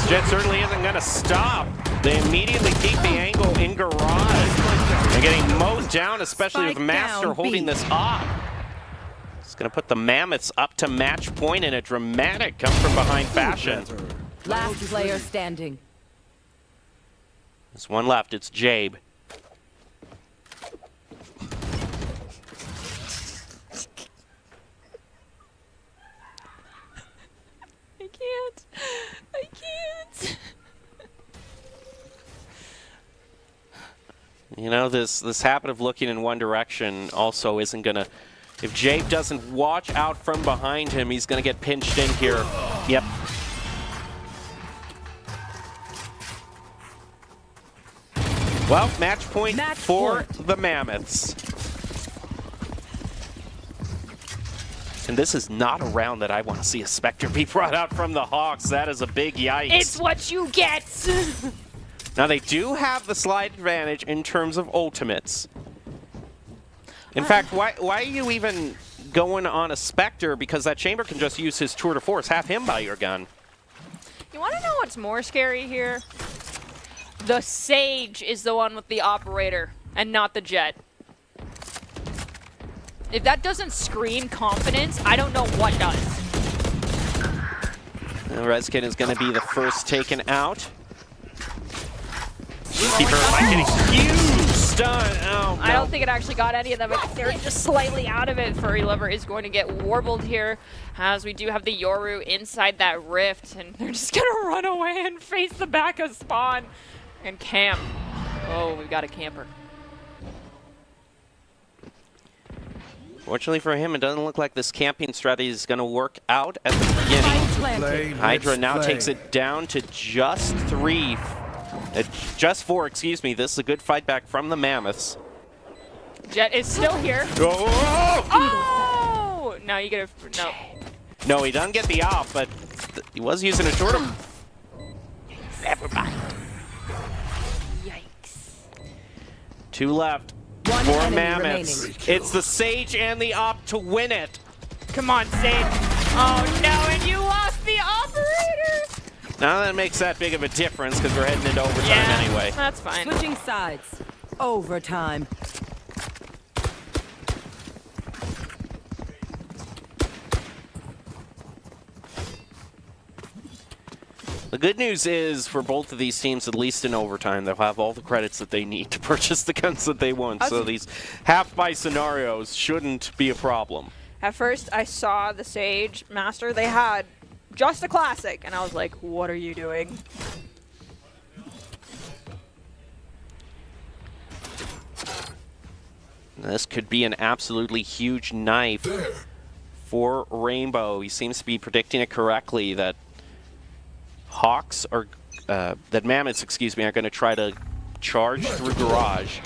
Speaker 3: Jet certainly isn't going to stop. They immediately keep the angle in garage. They're getting mowed down, especially with
Speaker 4: Spike
Speaker 3: Master
Speaker 4: down,
Speaker 3: holding
Speaker 4: B.
Speaker 3: this up. It's going to put the Mammoths up to match point in a dramatic come from behind fashion.
Speaker 4: Last player standing.
Speaker 3: There's one left. It's Jabe.
Speaker 2: I can't.
Speaker 3: You know, this habit of looking in one direction also isn't going to... If Jabe doesn't watch out from behind him, he's going to get pinched in here. Yep. Well, match point for the Mammoths. And this is not a round that I want to see a Spectre be brought out from the Hawks. That is a big yikes.
Speaker 2: It's what you get.
Speaker 3: Now, they do have the slide advantage in terms of ultimates. In fact, why are you even going on a Spectre? Because that Chamber can just use his tour de force. Have him buy your gun.
Speaker 2: You want to know what's more scary here? The Sage is the one with the operator and not the Jet. If that doesn't scream confidence, I don't know what does.
Speaker 3: And Redskin is going to be the first taken out. Keeper like getting huge stun. Oh, no.
Speaker 2: I don't think it actually got any of them. They're just slightly out of it. Furry Lover is going to get warbled here, as we do have the Yoru inside that rift, and they're just going to run away and face the back of spawn and camp. Oh, we've got a camper.
Speaker 3: Fortunately for him, it doesn't look like this camping strategy is going to work out at the beginning. Hydra now takes it down to just 3. Just 4, excuse me. This is a good fight back from the Mammoths.
Speaker 2: Jet is still here.
Speaker 3: Oh!
Speaker 2: Oh! Now you get a... No.
Speaker 3: No, he doesn't get the off, but he was using a tour de... Never mind.
Speaker 2: Yikes.
Speaker 3: 2 left.
Speaker 4: One
Speaker 3: For
Speaker 4: enemy
Speaker 3: Mammoths.
Speaker 4: remaining.
Speaker 3: It's the Sage and the Op to win it.
Speaker 2: Come on, Sage. Oh, no, and you lost the operator!
Speaker 3: Now that makes that big of a difference because we're heading into overtime anyway.
Speaker 2: That's fine.
Speaker 4: Switching sides. Overtime.
Speaker 3: The good news is for both of these teams, at least in overtime, they'll have all the credits that they need to purchase the guns that they want. So these half-buy scenarios shouldn't be a problem.
Speaker 5: At first, I saw the Sage Master. They had just a classic, and I was like, what are you doing?
Speaker 3: This could be an absolutely huge knife for Rainbow. He seems to be predicting it correctly that Hawks are, that Mammoths, excuse me, are going to try to charge through Garage.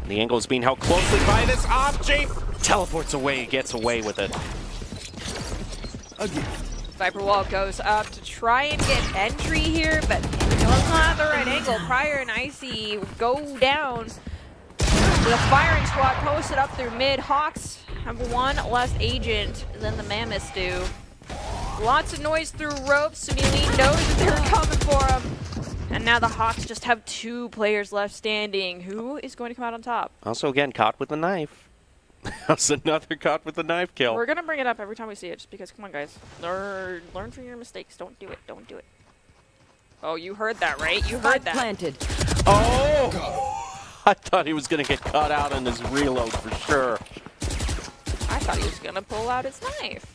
Speaker 3: And the angle is being held closely by this object. Teleports away, gets away with it.
Speaker 5: Viper Wall goes up to try and get entry here, but does not have the right angle. Prior and Icy go down. The firing squad posted up through mid. Hawks have one less agent than the Mammoths do. Lots of noise through ropes. Sunili knows that they're coming for him. And now the Hawks just have 2 players left standing. Who is going to come out on top?
Speaker 3: Also, again, caught with the knife. That's another caught with the knife kill.
Speaker 5: We're going to bring it up every time we see it, just because, come on, guys. Learn from your mistakes. Don't do it. Don't do it. Oh, you heard that, right? You heard that.
Speaker 4: Planted.
Speaker 3: Oh! I thought he was going to get caught out on his reload for sure.
Speaker 5: I thought he was going to pull out his knife.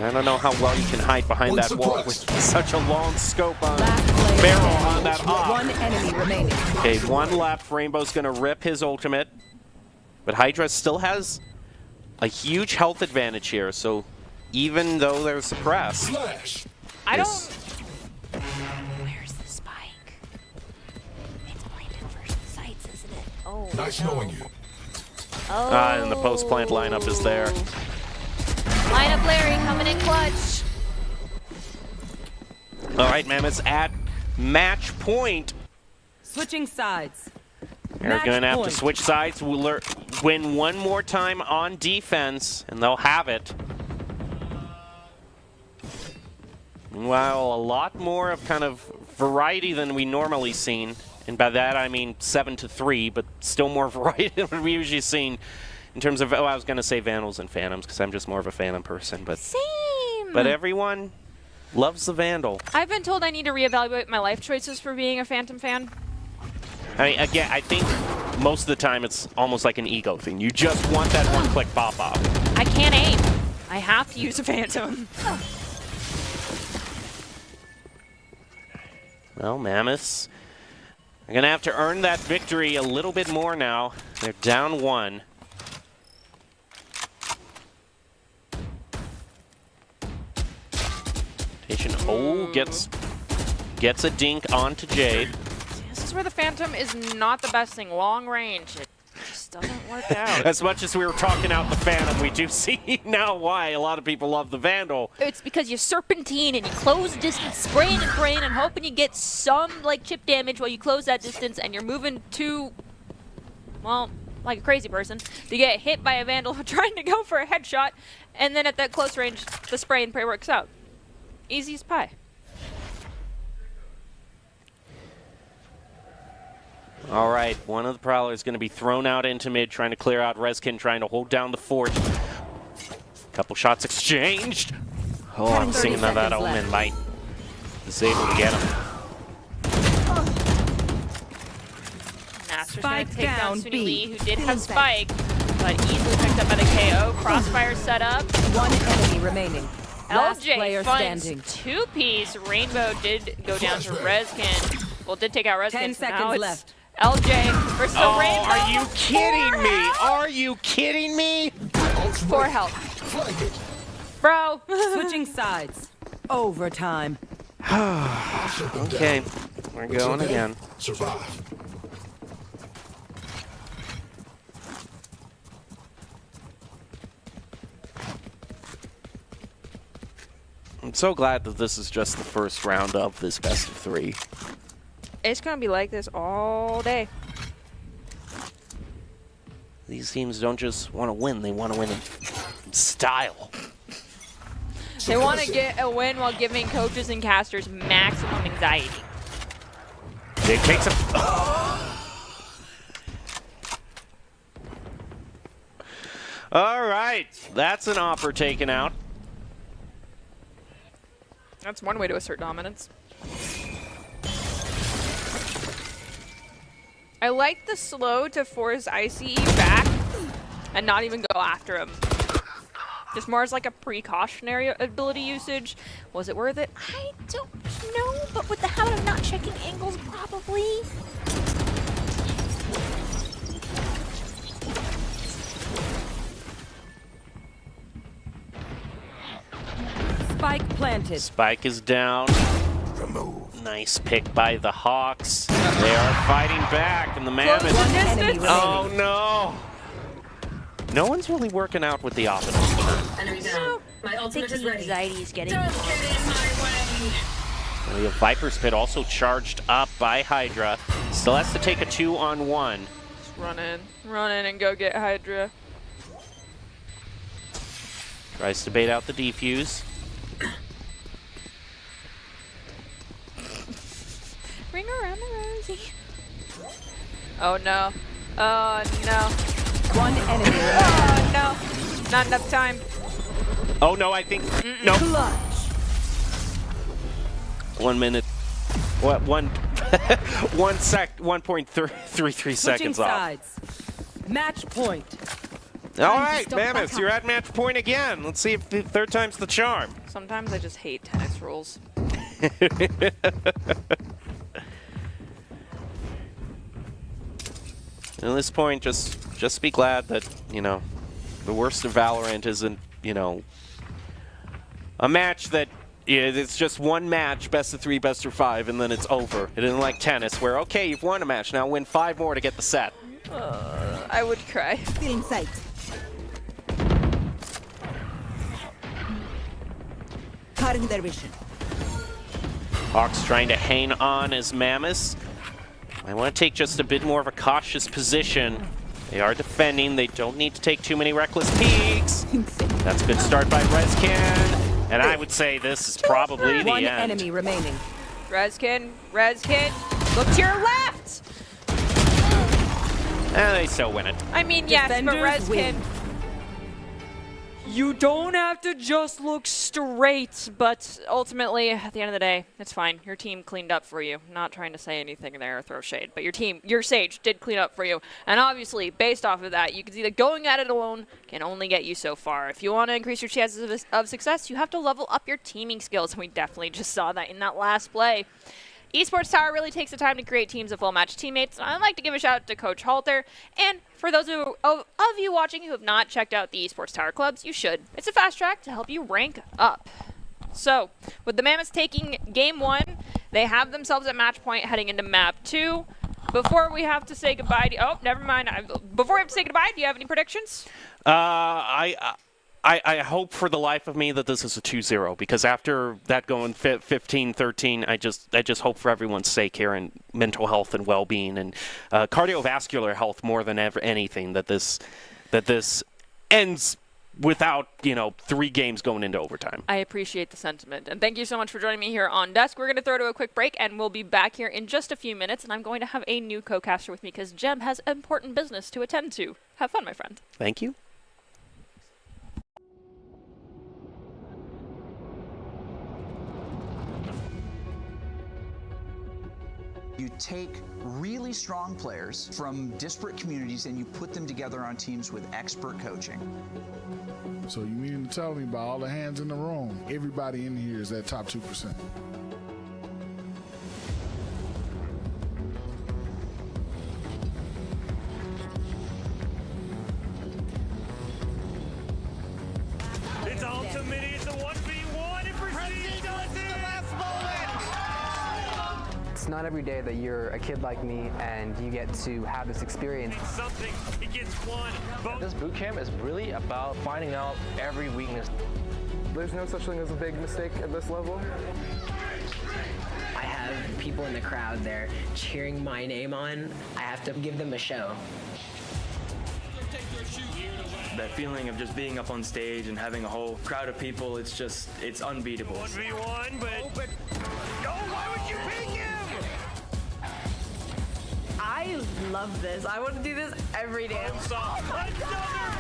Speaker 3: I don't know how well you can hide behind that wall with such a long scope on
Speaker 4: Last player
Speaker 3: barrel
Speaker 4: standing.
Speaker 3: on that op.
Speaker 4: One enemy remaining.
Speaker 3: Okay, 1 left. Rainbow's going to rip his ultimate. But Hydra still has a huge health advantage here, so even though they're suppressed...
Speaker 5: I don't...
Speaker 2: Where's the spike? It's planted first sights, isn't it? Oh,
Speaker 6: Nice knowing you.
Speaker 2: Oh.
Speaker 3: And the post-plant lineup is there.
Speaker 2: Lineup Larry coming in clutch.
Speaker 3: All right, Mammoths at match point.
Speaker 4: Switching sides.
Speaker 3: They're
Speaker 4: Match
Speaker 3: going to have to
Speaker 4: point.
Speaker 3: switch sides. We'll win one more time on defense, and they'll have it. Meanwhile, a lot more of kind of variety than we normally seen. And by that, I mean 7-3, but still more variety than we usually seen in terms of, oh, I was going to say Vandals and Phantoms because I'm just more of a Phantom person. But
Speaker 2: Same.
Speaker 3: But everyone Loves the Vandal.
Speaker 2: I've been told I need to reevaluate my life choices for being a Phantom fan.
Speaker 3: I mean, again, I think most of the time it's almost like an ego thing. You just want that one-click pop-off.
Speaker 2: I can't aim. I have to use a Phantom.
Speaker 3: Well, Mammoths are going to have to earn that victory a little bit more now. They're down 1. Gets a dink onto Jade.
Speaker 2: This is where the Phantom is not the best thing. Long range, it just doesn't work out.
Speaker 3: As much as we were talking out the Phantom, we do see now why a lot of people love the Vandal.
Speaker 2: It's because you serpentine and you close distance, spraying and praying and hoping you get some like chip damage while you close that distance, and you're moving to, well, like a crazy person. You get hit by a Vandal trying to go for a headshot, and then at that close range, the spray and pray works out. Easy as pie.
Speaker 3: All right, one of the Prowlers going to be thrown out into mid, trying to clear out Rezkin, trying to hold down the fort. Couple shots exchanged. Oh, I'm seeing that Omen might is able to get him.
Speaker 2: Master's going to take down Suni Lee, who did have Spike, but easily picked up by the KO. Crossfire set up.
Speaker 4: One enemy remaining. Last player
Speaker 2: LJ finds
Speaker 4: standing.
Speaker 2: 2-piece. Rainbow did go down to Rezkin. Well, did take out Rezkin.
Speaker 4: 10
Speaker 2: so now
Speaker 4: seconds
Speaker 2: it's
Speaker 4: left.
Speaker 2: LJ versus the Rainbow.
Speaker 3: Are you kidding me? Are you kidding me?
Speaker 2: For help. Bro.
Speaker 4: Switching sides. Overtime.
Speaker 3: Okay, we're going again.
Speaker 6: Survive.
Speaker 3: I'm so glad that this is just the first round of this best of 3.
Speaker 5: It's going to be like this all day.
Speaker 3: These teams don't just want to win, they want to win in style.
Speaker 2: They want to get a win while giving coaches and casters maximum anxiety.
Speaker 3: It takes a... All right, that's an offer taken out.
Speaker 2: That's one way to assert dominance. I like the slow to force ICE back and not even go after him. Just more as like a precautionary ability usage. Was it worth it? I don't know, but with the habit of not checking angles, probably.
Speaker 4: Spike planted.
Speaker 3: Spike is down.
Speaker 6: Remove.
Speaker 3: Nice pick by the Hawks. They are fighting back, and the Mammoth...
Speaker 4: One enemy remaining.
Speaker 3: Oh, no. No one's really working out with the offense tonight.
Speaker 7: Enemy down. My ultimate is ready.
Speaker 2: Anxiety is getting...
Speaker 7: Don't get in my way.
Speaker 3: We have Viper's Pit also charged up by Hydra. Still has to take a 2-on-1.
Speaker 2: Just run in and go get Hydra.
Speaker 3: Tries to bait out the defuse.
Speaker 2: Ring around the rosy. Oh no. Oh no.
Speaker 4: One enemy remaining.
Speaker 2: Oh no. Not enough time.
Speaker 3: Oh, no, I think... No.
Speaker 4: Clutch.
Speaker 3: 1 minute. What? 1.33
Speaker 4: Switching
Speaker 3: seconds off.
Speaker 4: sides. Match point.
Speaker 3: All right, Mammoths, you're at match point again. Let's see if the third time's the charm.
Speaker 2: Sometimes I just hate tennis rules.
Speaker 3: At this point, just be glad that, you know, the worst of Valorant isn't, you know, a match that it's just one match, best of 3, best of 5, and then it's over. It isn't like tennis where, okay, you've won a match, now win 5 more to get the set.
Speaker 2: I would cry.
Speaker 4: Feeling sight. Cutting their vision.
Speaker 3: Hawks trying to hang on as Mammoths. I want to take just a bit more of a cautious position. They are defending. They don't need to take too many reckless peeks. That's a good start by Rezkin. And I would say this is probably the
Speaker 4: One
Speaker 3: end.
Speaker 4: enemy remaining.
Speaker 2: Rezkin, look to your left!
Speaker 3: And they still win it.
Speaker 2: I mean, yes, but
Speaker 4: Defenders
Speaker 2: Rezkin,
Speaker 4: win.
Speaker 2: You don't have to just look straight, but ultimately, at the end of the day, it's fine. Your team cleaned up for you. Not trying to say anything there or throw shade, but your Sage did clean up for you. And obviously, based off of that, you can see that going at it alone can only get you so far. If you want to increase your chances of success, you have to level up your teaming skills, and we definitely just saw that in that last play. Esports Tower really takes the time to create teams of full-match teammates. I'd like to give a shout out to Coach Halter. And for those of you watching who have not checked out the Esports Tower clubs, you should. It's a fast track to help you rank up. So, with the Mammoths taking Game 1, they have themselves at match point heading into Map 2. Before we have to say goodbye, never mind. Before we have to say goodbye, do you have any predictions?
Speaker 3: I hope for the life of me that this is a 2-0, because after that going 15-13, I just hope for everyone's sake here and mental health and well-being and cardiovascular health more than ever anything that this ends without 3 games going into overtime.
Speaker 2: I appreciate the sentiment, and thank you so much for joining me here on Desk. We're going to throw to a quick break, and we'll be back here in just a few minutes, and I'm going to have a new co-caster with me because Jem has important business to attend to. Have fun, my friend.
Speaker 3: Thank you.
Speaker 8: You take really strong players from disparate communities and you put them together on teams with expert coaching.
Speaker 9: So you mean to tell me about all the hands in the room, everybody in here is that top 2%?
Speaker 10: It's ultimate, it's a 1v1, and Prestige does it! The last moment!
Speaker 11: It's not every day that you're a kid like me and you get to have this experience.
Speaker 10: Something, he gets one.
Speaker 12: This boot camp is really about finding out every weakness.
Speaker 11: There's no such thing as a big mistake at this level.
Speaker 13: I have people in the crowd there cheering my name on. I have to give them a show.
Speaker 14: That feeling of just being up on stage and having a whole crowd of people, it's unbeatable.
Speaker 10: 1v1, but... Oh, why would you pick him?
Speaker 15: I love this. I want to do this every day.
Speaker 10: Another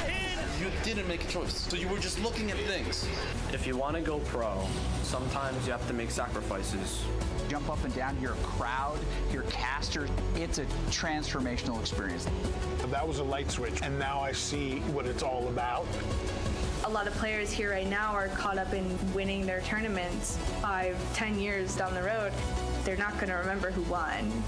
Speaker 10: pin!
Speaker 16: You didn't make a choice, so you were just looking at things.
Speaker 12: If you want to go pro, sometimes you have to make sacrifices.
Speaker 8: Jump up and down, you're a crowd, you're a caster. It's a transformational experience.
Speaker 17: That was a light switch, and now I see what it's all about.
Speaker 15: A lot of players here right now are caught up in winning their tournaments 5-10 years down the road. They're not going to remember who won.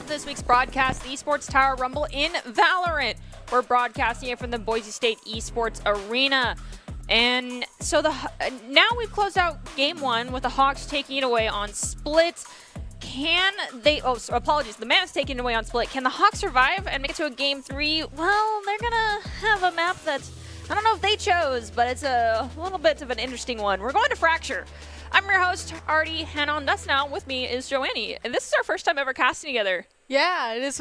Speaker 2: This week's broadcast, the Esports Tower Rumble in Valorant. We're broadcasting it from the Boise State Esports Arena. And so now we've closed out game 1 with the Hawks taking it away on Split. Can they, apologies, the Mammoths taking it away on Split. Can the Hawks survive and make it to a game 3? Well, they're gonna have a map that, I don't know if they chose, but it's a little bit of an interesting one. We're going to Fracture. I'm your host, Artie, and on Dust Now with me is Joannie. And this is our first time ever casting together.
Speaker 18: Yeah, it is.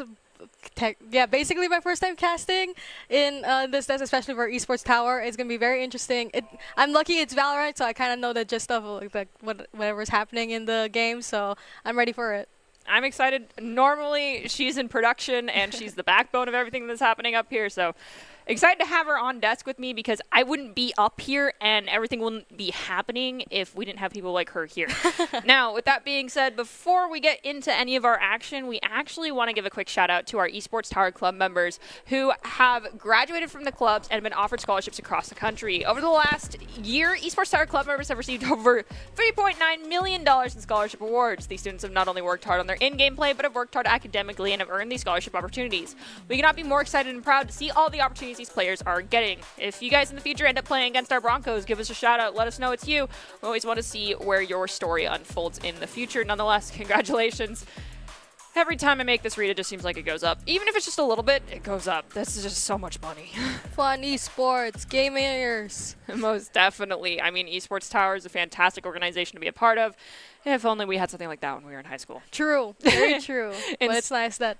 Speaker 18: Basically my first time casting in this desk, especially for Esports Tower. It's gonna be very interesting. I'm lucky it's Valorant, so I kind of know the gist of whatever's happening in the game. So I'm ready for it.
Speaker 2: I'm excited. Normally she's in production and she's the backbone of everything that's happening up here. So excited to have her on desk with me because I wouldn't be up here and everything wouldn't be happening if we didn't have people like her here. Now, with that being said, before we get into any of our action, we actually want to give a quick shout out to our Esports Tower Club members who have graduated from the clubs and been offered scholarships across the country. Over the last year, Esports Tower Club members have received over $3.9 million in scholarship awards. These students have not only worked hard on their in-game play, but have worked hard academically and have earned these scholarship opportunities. We cannot be more excited and proud to see all the opportunities these players are getting. If you guys in the future end up playing against our Broncos, give us a shout out. Let us know it's you. We always want to see where your story unfolds in the future. Nonetheless, congratulations. Every time I make this read, it just seems like it goes up. Even if it's just a little bit, it goes up. This is just so much money.
Speaker 18: Fun esports, gamers.
Speaker 2: Most definitely. I mean, Esports Tower is a fantastic organization to be a part of. If only we had something like that when we were in high school.
Speaker 18: True. Very true. But it's nice that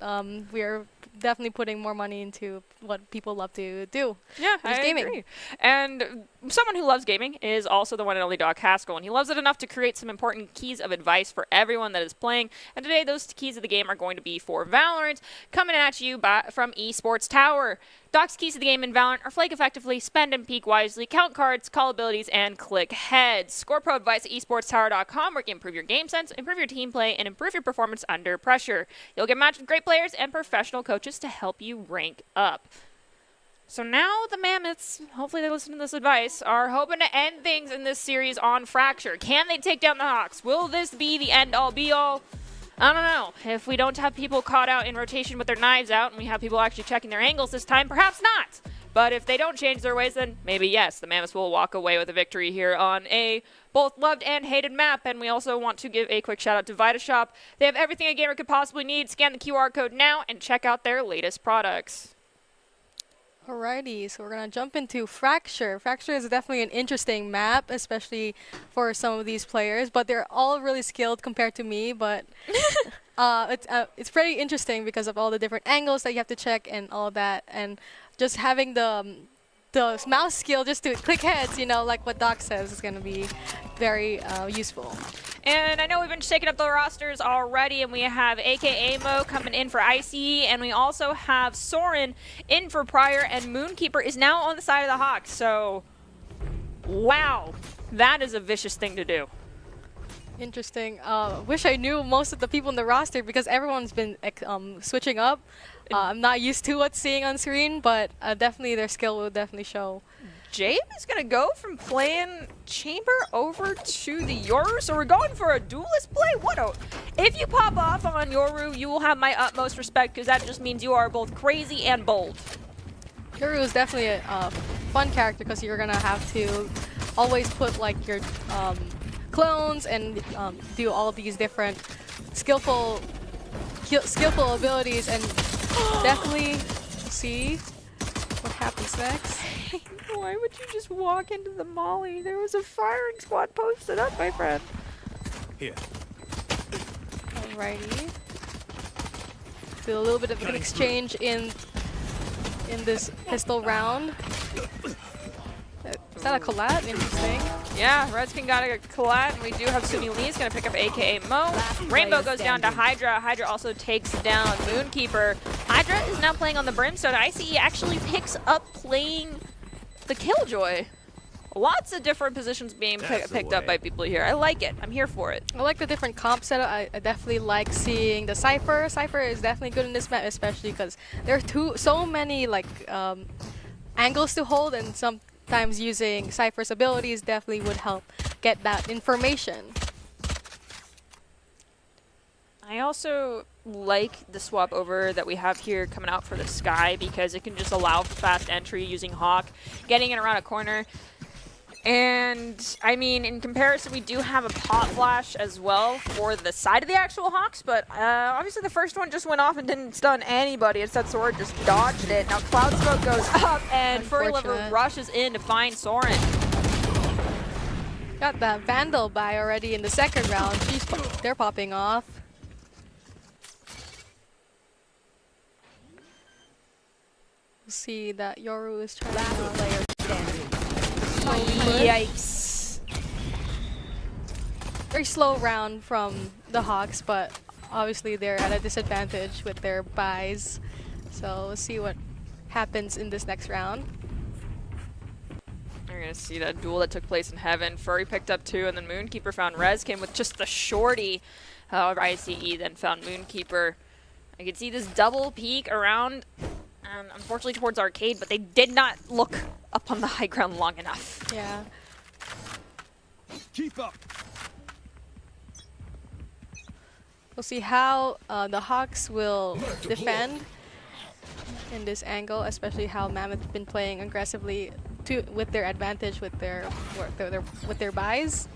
Speaker 18: we are definitely putting more money into what people love to do.
Speaker 2: Yeah, I agree. And someone who loves gaming is also the one and only Doc Haskell, and he loves it enough to create some important keys of advice for everyone that is playing. And today, those keys of the game are going to be for Valorant, coming at you from Esports Tower. Doc's keys to the game in Valorant are flank effectively, spend and peek wisely, count cards, call abilities, and click heads. Score pro advice at esportstower.com where you can improve your game sense, improve your team play, and improve your performance under pressure. You'll get matched with great players and professional coaches to help you rank up. So now the Mammoths, hopefully they listen to this advice, are hoping to end things in this series on Fracture. Can they take down the Hawks? Will this be the end-all, be-all? I don't know. If we don't have people caught out in rotation with their knives out and we have people actually checking their angles this time, perhaps not. But if they don't change their ways, then maybe yes, the Mammoths will walk away with a victory here on a both loved and hated map. And we also want to give a quick shout out to VitaShop. They have everything a gamer could possibly need. Scan the QR code now and check out their latest products.
Speaker 18: Alrighty, so we're going to jump into Fracture. Fracture is definitely an interesting map, especially for some of these players, but they're all really skilled compared to me, but it's pretty interesting because of all the different angles that you have to check and all of that, and just having the mouse skill just to click heads, you know, like what Doc says, is going to be very useful.
Speaker 2: And I know we've been shaking up the rosters already, and we have AKA Mo coming in for Icy, and we also have Soren in for Pryor, and Moonkeeper is now on the side of the Hawks. So, wow, that is a vicious thing to do.
Speaker 18: Interesting. Wish I knew most of the people in the roster because everyone's been switching up. I'm not used to what's seeing on screen, but definitely their skill will definitely show.
Speaker 5: Jabe is going to go from playing Chamber over to the Yoru, so we're going for a duelist play? If you pop off on Yoru, you will have my utmost respect because that just means you are both crazy and bold.
Speaker 18: Yoru is definitely a fun character because you're going to have to always put like your clones and do all these different skillful abilities and definitely see what happens next.
Speaker 5: Why would you just walk into the molly? There was a firing squad posted up, my friend.
Speaker 10: Here.
Speaker 18: Alrighty. Do a little bit of an exchange in this pistol round. Is that a collat? Interesting.
Speaker 5: Yeah, Redskin got a collat, and we do have Sumi Lee's going to pick up AKA Mo. Rainbow goes down to Hydra. Hydra also takes down Moonkeeper. Hydra is now playing on the Brimstone. ICE actually picks up playing the Killjoy. Lots of different positions being picked up by people here. I like it. I'm here for it.
Speaker 18: I like the different comp setup. I definitely like seeing the Cypher. Cypher is definitely good in this map, especially because there are so many like angles to hold, and sometimes using Cypher's abilities definitely would help get that information.
Speaker 2: I also like the swap over that we have here coming out for the Sky because it can just allow for fast entry using Hawk, getting it around a corner.
Speaker 5: And, I mean, in comparison, we do have a pot flash as well for the side of the actual Hawks, but obviously the first one just went off and didn't stun anybody. Instead, Soren just dodged it. Now Cloud Smoke goes up, and Furry Lover rushes in to find Soren.
Speaker 18: Got that Vandal buy already in the second round. They're popping off. We'll see that Yoru is trying to player standing.
Speaker 5: Yikes.
Speaker 18: Very slow round from the Hawks, but obviously they're at a disadvantage with their buys. So we'll see what happens in this next round.
Speaker 5: We're going to see that duel that took place in Heaven. Furry picked up 2, and then Moonkeeper found Rezkin with just the shorty. However, ICE then found Moonkeeper. I could see this double peek around, unfortunately towards Arcade, but they did not look up on the high ground long enough.
Speaker 18: Yeah.
Speaker 10: Keep up.
Speaker 18: We'll see how the Hawks will defend in this angle, especially how Mammoth been playing aggressively with their advantage with their buys.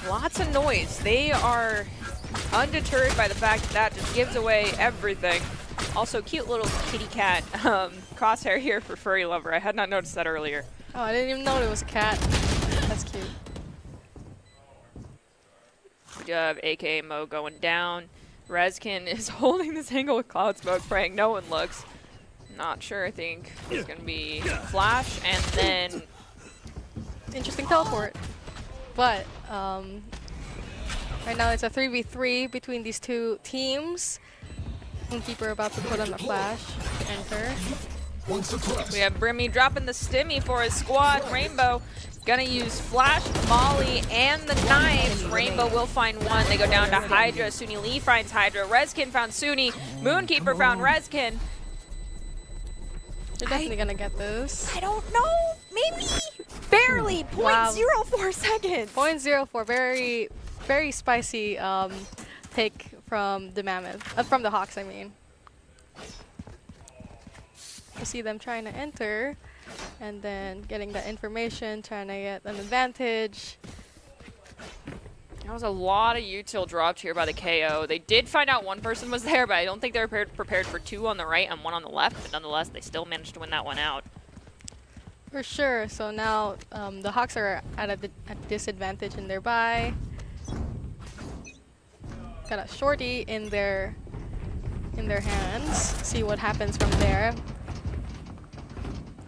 Speaker 5: Lots of noise. They are undeterred by the fact that just gives away everything. Also, cute little kitty cat crosshair here for Furry Lover. I had not noticed that earlier.
Speaker 18: Oh, I didn't even know it was a cat. That's cute.
Speaker 5: We do have AKA Mo going down. Rezkin is holding this angle with Cloud Smoke, praying no one looks. Not sure, I think it's going to be Flash, and then...
Speaker 18: Interesting teleport. But, right now it's a 3v3 between these two teams. Moonkeeper about to put on the flash. Enter.
Speaker 5: We have Brimmy dropping the stimmy for his squad. Rainbow gonna use Flash, Molly, and the knives. Rainbow will find one. They go down to Hydra. Suni Lee finds Hydra. Rezkin found Suni. Moonkeeper found Rezkin.
Speaker 18: They're definitely gonna get this.
Speaker 5: I don't know. Maybe. Barely. 0.04 seconds.
Speaker 18: 0.04. Very, very spicy take from the Mammoth. From the Hawks, I mean. You see them trying to enter and then getting that information, trying to get an advantage.
Speaker 5: There was a lot of util dropped here by the KO. They did find out one person was there, but I don't think they were prepared for 2 on the right and 1 on the left. But nonetheless, they still managed to win that one out.
Speaker 18: For sure. So now the Hawks are at a disadvantage in their buy. Got a shorty in their hands. See what happens from there.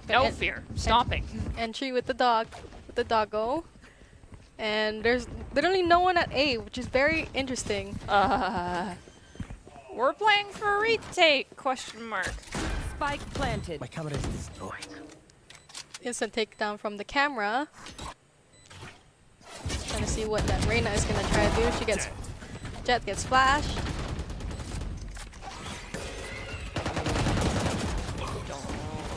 Speaker 5: No fear. Stomping.
Speaker 18: Entry with the doggo. And there's literally no one at A, which is very interesting.
Speaker 5: We're playing for a retake, question mark.
Speaker 4: Spike planted.
Speaker 16: My camera is destroyed.
Speaker 18: Instant takedown from the camera. Trying to see what that Reyna is going to try to do. She gets... Jet gets flash.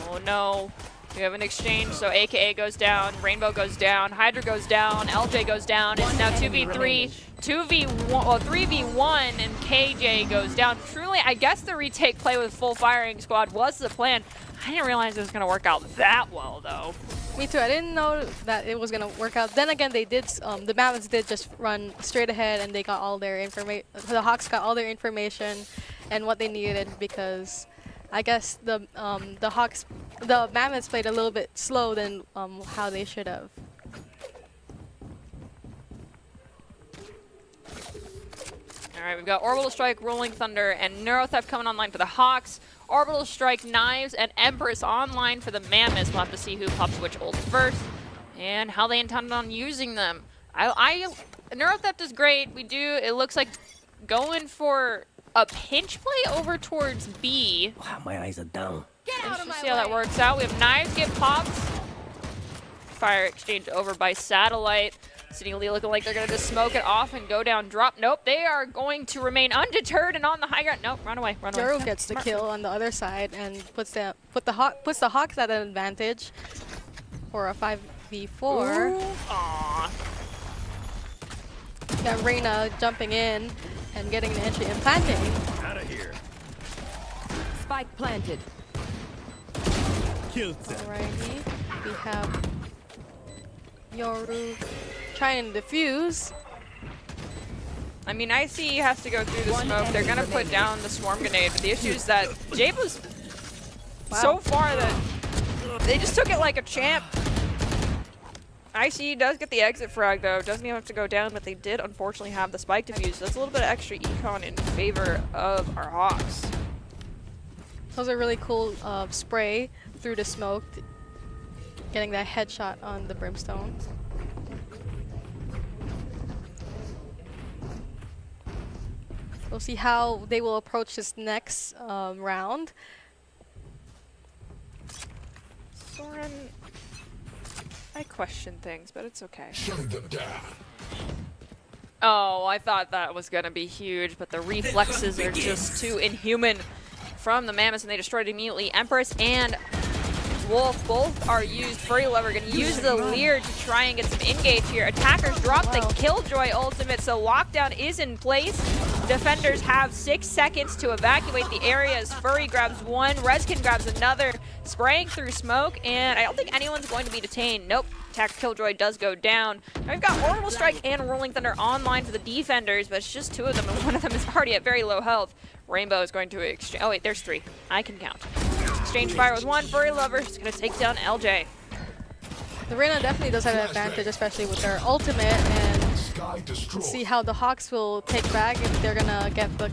Speaker 5: Oh no. We have an exchange, so AKA goes down, Rainbow goes down, Hydra goes down, LJ goes down. It's now 2v3, 3v1, and KJ goes down. Truly, I guess the retake play with full firing squad was the plan. I didn't realize it was going to work out that well, though.
Speaker 18: Me too. I didn't know that it was going to work out. Then again, they did. The Mammoths did just run straight ahead, and they got all their information. The Hawks got all their information and what they needed, because I guess the Mammoths played a little bit slow than how they should have.
Speaker 5: All right, we've got Orbital Strike, Rolling Thunder, and Neurotheft coming online for the Hawks. Orbital Strike, Knives, and Empress online for the Mammoths. We'll have to see who pops which ults first and how they intend on using them. Neurotheft is great. It looks like going for a pinch play over towards B.
Speaker 16: Wow, my eyes are down.
Speaker 5: Let's see how that works out. We have Knives get popped. Fire exchange over by Satellite. Sydney Lee looking like they're going to just smoke it off and go down drop. Nope, they are going to remain undeterred and on the high ground. Nope, run away, run away.
Speaker 18: Yoru gets the kill on the other side and puts the Hawks at an advantage for a 5v4.
Speaker 5: Aww.
Speaker 18: Got Reyna jumping in and getting the entry and planting.
Speaker 10: Out of here.
Speaker 4: Spike planted.
Speaker 10: Killed them.
Speaker 18: Alrighty, we have Yoru trying to defuse.
Speaker 5: I mean, IC has to go through the smoke. They're going to put down the swarm grenade, but the issue is that Jabe was so far that they just took it like a champ. IC does get the exit frag, though. Doesn't even have to go down, but they did unfortunately have the spike defuse. So that's a little bit of extra econ in favor of our Hawks.
Speaker 18: That was a really cool spray through the smoke, getting that headshot on the Brimstone. We'll see how they will approach this next round.
Speaker 5: Soren, I question things, but it's okay.
Speaker 6: Shutting them down.
Speaker 5: Oh, I thought that was going to be huge, but the reflexes are just too inhuman from the Mammoths, and they destroyed it immediately. Empress and Wolf both are used. Furry Lover going to use the Leer to try and get some engage here. Attackers drop the Killjoy ultimate, so lockdown is in place. Defenders have 6 seconds to evacuate the area as Furry grabs one, Reskin grabs another, spraying through smoke, and I don't think anyone's going to be detained. Nope. Attack Killjoy does go down. Now we've got Orbital Strike and Rolling Thunder online for the defenders, but it's just 2 of them, and one of them is already at very low health. Rainbow is going to exchange. Oh wait, there's 3. I can count. Exchange fire with one. Furry Lover is going to take down LJ.
Speaker 18: The Reyna definitely does have an advantage, especially with their ultimate, and we'll see how the Hawks will take back if they're gonna get the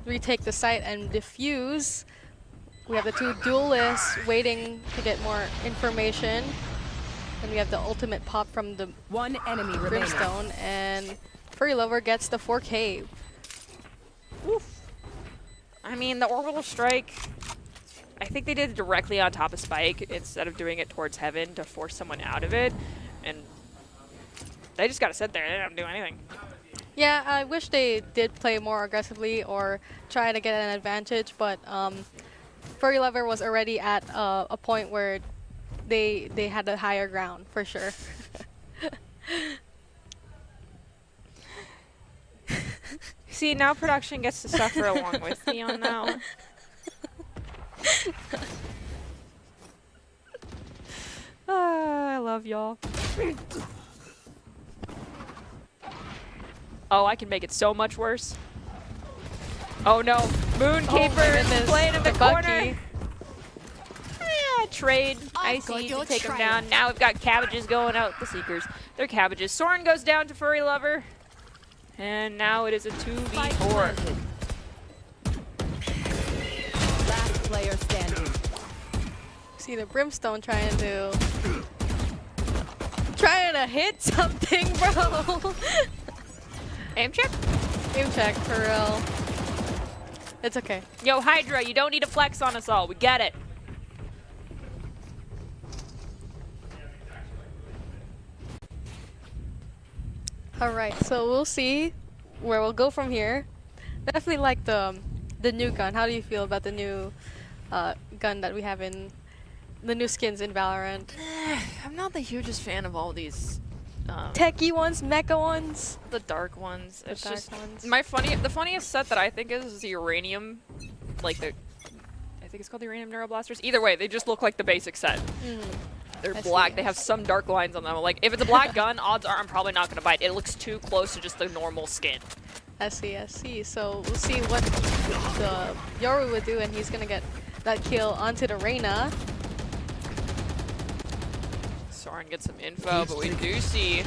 Speaker 18: retake the site and defuse. We have the 2 duelists waiting to get more information. And we have the ultimate pop from the
Speaker 4: one enemy
Speaker 18: Brimstone, and Furry Lover gets the 4K.
Speaker 5: Oof. I mean, the Orbital Strike, I think they did it directly on top of Spike instead of doing it towards Heaven to force someone out of it. And they just got to sit there. They didn't have to do anything.
Speaker 18: Yeah, I wish they did play more aggressively or try to get an advantage, but Furry Lover was already at a point where they had a higher ground, for sure.
Speaker 5: See, now production gets to suffer along with me on that one. I love y'all. Oh, I can make it so much worse. Oh no, Moonkeeper playing in the corner. Trade Icy to take him down. Now we've got Cabbages going out. The Seekers, they're Cabbages. Soren goes down to Furry Lover. And now it is a 2v4.
Speaker 4: Last player standing.
Speaker 18: See the Brimstone trying to hit something, bro.
Speaker 5: Aim check?
Speaker 18: Aim check, for real. It's okay.
Speaker 5: Yo, Hydra, you don't need to flex on us all. We get it.
Speaker 18: Alright, so we'll see where we'll go from here. Definitely like the new gun. How do you feel about the new gun that we have in the new skins in Valorant?
Speaker 5: I'm not the hugest fan of all these
Speaker 18: techie ones, mecha ones,
Speaker 5: the dark ones. It's
Speaker 18: dark
Speaker 5: just
Speaker 18: ones.
Speaker 5: the funniest set that I think is the Uranium, like I think it's called the Uranium Neuroblasters. Either way, they just look like the basic set. They're black. They have some dark lines on them. Like, if it's a black gun, odds are I'm probably not going to bite. It looks too close to just the normal skin.
Speaker 18: I see. So we'll see what the Yoru would do, and he's going to get that kill onto the Reyna.
Speaker 5: Soren gets some info, but we do see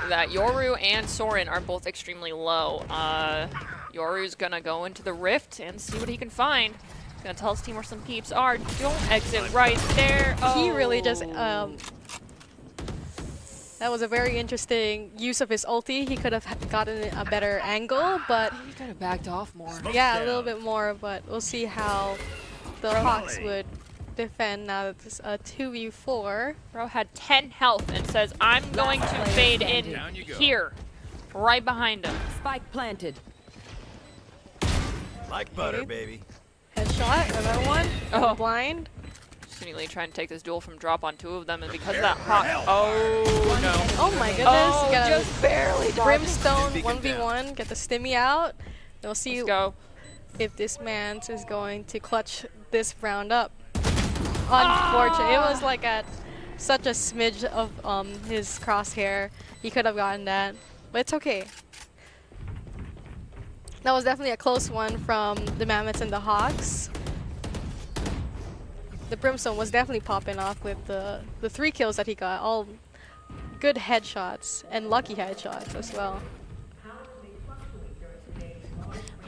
Speaker 5: that Yoru and Soren are both extremely low. Yoru's going to go into the rift and see what he can find. Gonna tell his team where some peeps are. Don't exit right there. Oh.
Speaker 18: He really just that was a very interesting use of his ulti. He could have gotten a better angle, but
Speaker 5: he could have backed off more.
Speaker 18: Yeah, a little bit more, but we'll see how the Hawks would defend now that it's a 2v4.
Speaker 5: Bro had 10 health and says, I'm going to fade in here, right behind him.
Speaker 4: Spike planted.
Speaker 10: Like butter, baby.
Speaker 18: Headshot, another one.
Speaker 5: Oh.
Speaker 18: Blind.
Speaker 5: Just immediately trying to take this duel from drop on 2 of them, and because of that hot. Oh no.
Speaker 18: Oh my goodness.
Speaker 5: Oh,
Speaker 18: just
Speaker 5: barely dodged.
Speaker 18: Brimstone 1v1. Get the stimmy out. We'll see
Speaker 5: if
Speaker 18: this man is going to clutch this round up. Unfortunate. It was like at such a smidge of his crosshair. He could have gotten that, but it's okay. That was definitely a close one from the Mammoths and the Hawks. The Brimstone was definitely popping off with the 3 kills that he got. All good headshots and lucky headshots as well.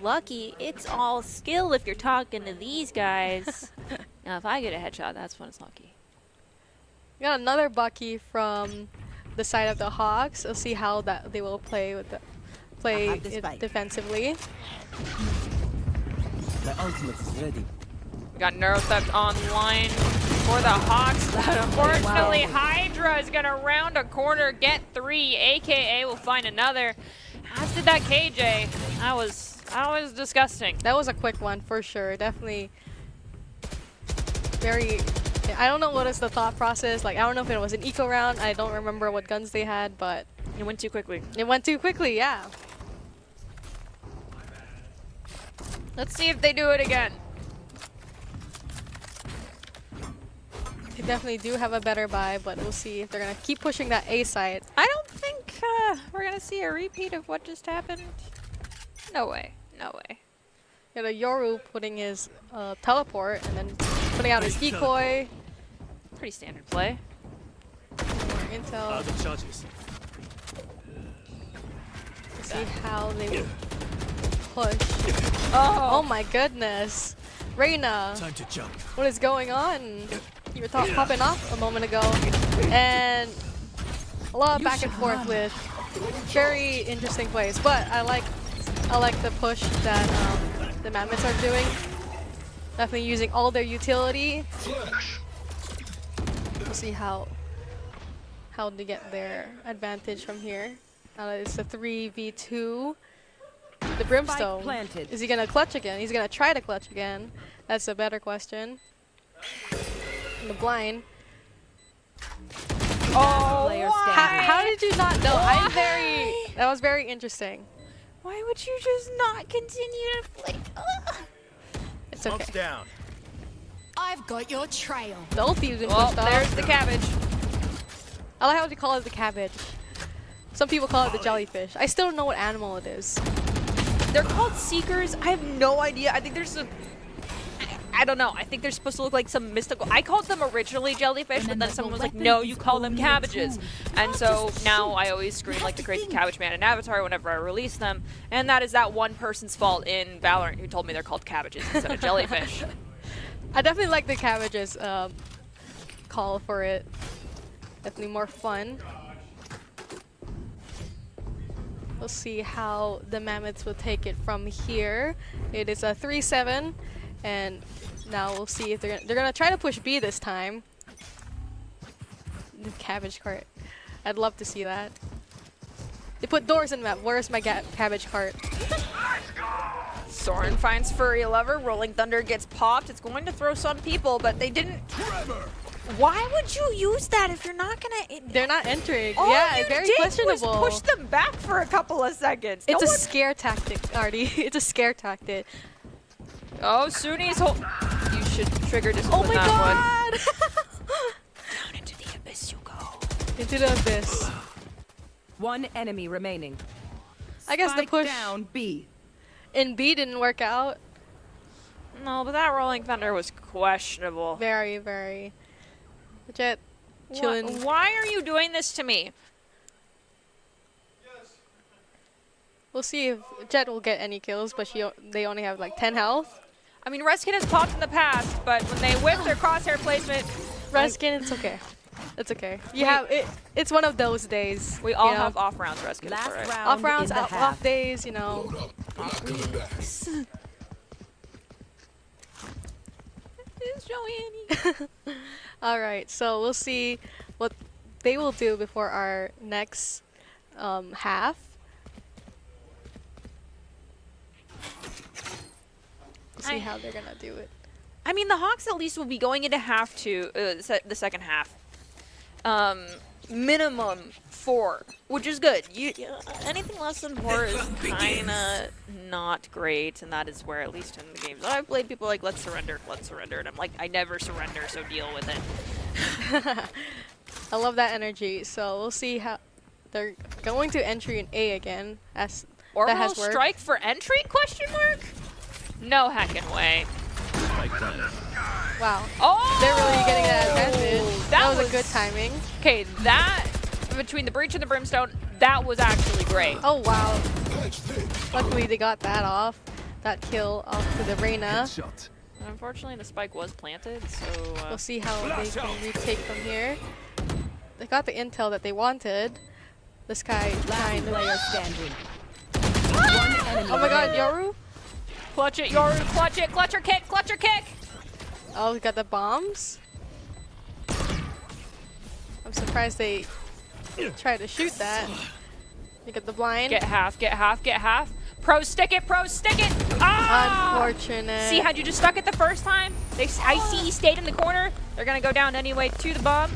Speaker 2: Lucky, it's all skill if you're talking to these guys. Now, if I get a headshot, that's when it's lucky.
Speaker 18: We got another Bucky from the side of the Hawks. We'll see how that they will play with the it defensively.
Speaker 16: My ultimate is ready.
Speaker 2: We got Neurotheft online for the Hawks. Unfortunately, Hydra is going to round a corner, get 3. AKA will find another. As did that KJ. That was disgusting.
Speaker 18: That was a quick one for sure. Definitely very... I don't know what is the thought process. Like, I don't know if it was an eco round. I don't remember what guns they had, but...
Speaker 2: It went too quickly.
Speaker 18: It went too quickly, yeah.
Speaker 2: Let's see if they do it again.
Speaker 18: They definitely do have a better buy, but we'll see if they're going to keep pushing that A side.
Speaker 2: I don't think we're going to see a repeat of what just happened. No way. No way.
Speaker 18: Got a Yoru putting his teleport and then putting out his decoy.
Speaker 2: Pretty standard play.
Speaker 18: More intel.
Speaker 10: The charges.
Speaker 18: Let's see how they will push.
Speaker 2: Oh
Speaker 18: my goodness. Reina.
Speaker 10: Time to jump.
Speaker 18: What is going on? You were popping off a moment ago. And a lot of back and forth with very interesting plays. But I like the push that the Mammoths are doing. Definitely using all their utility. We'll see how they get their advantage from here. It's a 3v2. The Brimstone. Is he gonna clutch again? He's gonna try to clutch again. That's a better question. In the blind.
Speaker 2: Oh,
Speaker 18: how did you not know? That was very interesting.
Speaker 2: Why would you just not continue to play?
Speaker 18: It's okay.
Speaker 10: Down.
Speaker 7: I've got your trail.
Speaker 18: The ulti's been pushed off.
Speaker 2: There's the cabbage.
Speaker 18: I like how they call it the cabbage. Some people call it the jellyfish. I still don't know what animal it is.
Speaker 2: They're called seekers. I have no idea. I think there's a... I don't know. I think they're supposed to look like some mystical... I called them originally jellyfish, but then someone was like, no, you call them cabbages. And so now I always scream like the crazy cabbage man in Avatar whenever I release them. And that is that one person's fault in Valorant who told me they're called cabbages instead of jellyfish.
Speaker 18: I definitely like the cabbages call for it. Definitely more fun. We'll see how the Mammoths will take it from here. It is a 3-7, and now we'll see if they're gonna try to push B this time. The cabbage cart. I'd love to see that. They put doors in the map. Where's my cabbage cart?
Speaker 2: Soren finds Furry Lover. Rolling Thunder gets popped. It's going to throw some people, but they didn't... Why would you use that if you're not gonna...
Speaker 18: They're not entering.
Speaker 2: All
Speaker 18: yeah,
Speaker 2: you
Speaker 18: very
Speaker 2: did
Speaker 18: questionable.
Speaker 2: Was push them back for a couple of seconds.
Speaker 18: It's a scare tactic, Artie. It's a scare tactic.
Speaker 2: Oh, Suni's hold... You should trigger discipline that one. Down into the abyss you go.
Speaker 18: Into the abyss.
Speaker 4: One enemy remaining.
Speaker 18: I guess the push
Speaker 4: down B.
Speaker 18: In B didn't work out.
Speaker 2: No, but that Rolling Thunder was questionable.
Speaker 18: Very, very. Jet, chillin'.
Speaker 2: Why are you doing this to me?
Speaker 18: We'll see if Jet will get any kills, but they only have like 10 health.
Speaker 2: I mean, Reskin has popped in the past, but when they whip their crosshair placement...
Speaker 18: Reskin, it's okay. It's okay. You have it. It's one of those days.
Speaker 2: We all have off rounds, Reskin.
Speaker 4: Last round
Speaker 18: off rounds,
Speaker 4: in the
Speaker 18: off days, you know.
Speaker 2: It's Joanne.
Speaker 18: All right, so we'll see what they will do before our next half. We'll see how they're gonna do it.
Speaker 2: I mean, the Hawks at least will be going into half two, the second half. Minimum 4, which is good. Anything less than 4 is kind of not great, and that is where, at least in the games that I've played, people are like, let's surrender, and I'm like, I never surrender, so deal with it.
Speaker 18: I love that energy. So we'll see how they're going to entry in A again. As
Speaker 5: Orbital
Speaker 18: that has worked.
Speaker 5: strike for entry? Question mark? No heckin' way.
Speaker 18: Wow.
Speaker 5: Oh!
Speaker 18: They're really getting that advantage. That was a good timing.
Speaker 5: Okay, that between the breach and the brimstone, that was actually great.
Speaker 18: Oh wow. Luckily they got that off. That kill off to the Reyna.
Speaker 5: Unfortunately, the spike was planted, so
Speaker 18: we'll see how they can retake from here. They got the intel that they wanted. This guy kind of
Speaker 4: standing.
Speaker 18: Oh my god, Yoru?
Speaker 5: Clutch it, Yoru, clutch it, clutch her kick, clutch her kick!
Speaker 18: Oh, we got the bombs. I'm surprised they tried to shoot that. You got the blind.
Speaker 5: Get half, get half, get half. Pro stick it, pro stick it! Ah!
Speaker 18: Unfortunate.
Speaker 5: See, had you just stuck it the first time, I see he stayed in the corner. They're gonna go down anyway to the bomb.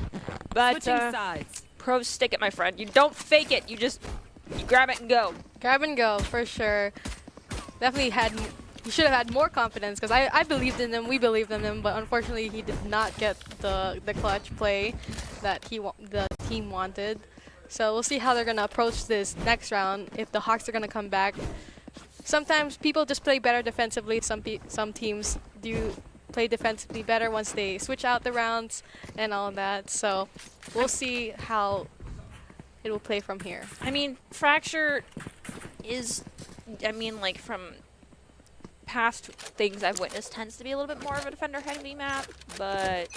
Speaker 5: But
Speaker 4: sides.
Speaker 5: Pro stick it, my friend. You don't fake it, you grab it and go.
Speaker 18: Grab and go, for sure. Definitely he should have had more confidence because I believed in him, we believed in him, but unfortunately he did not get the clutch play that the team wanted. So we'll see how they're gonna approach this next round if the Hawks are gonna come back. Sometimes people just play better defensively. Some teams do play defensively better once they switch out the rounds and all that. So we'll see how it will play from here.
Speaker 5: I mean, Fracture is, like from past things I've witnessed, tends to be a little bit more of a defender-heavy map, but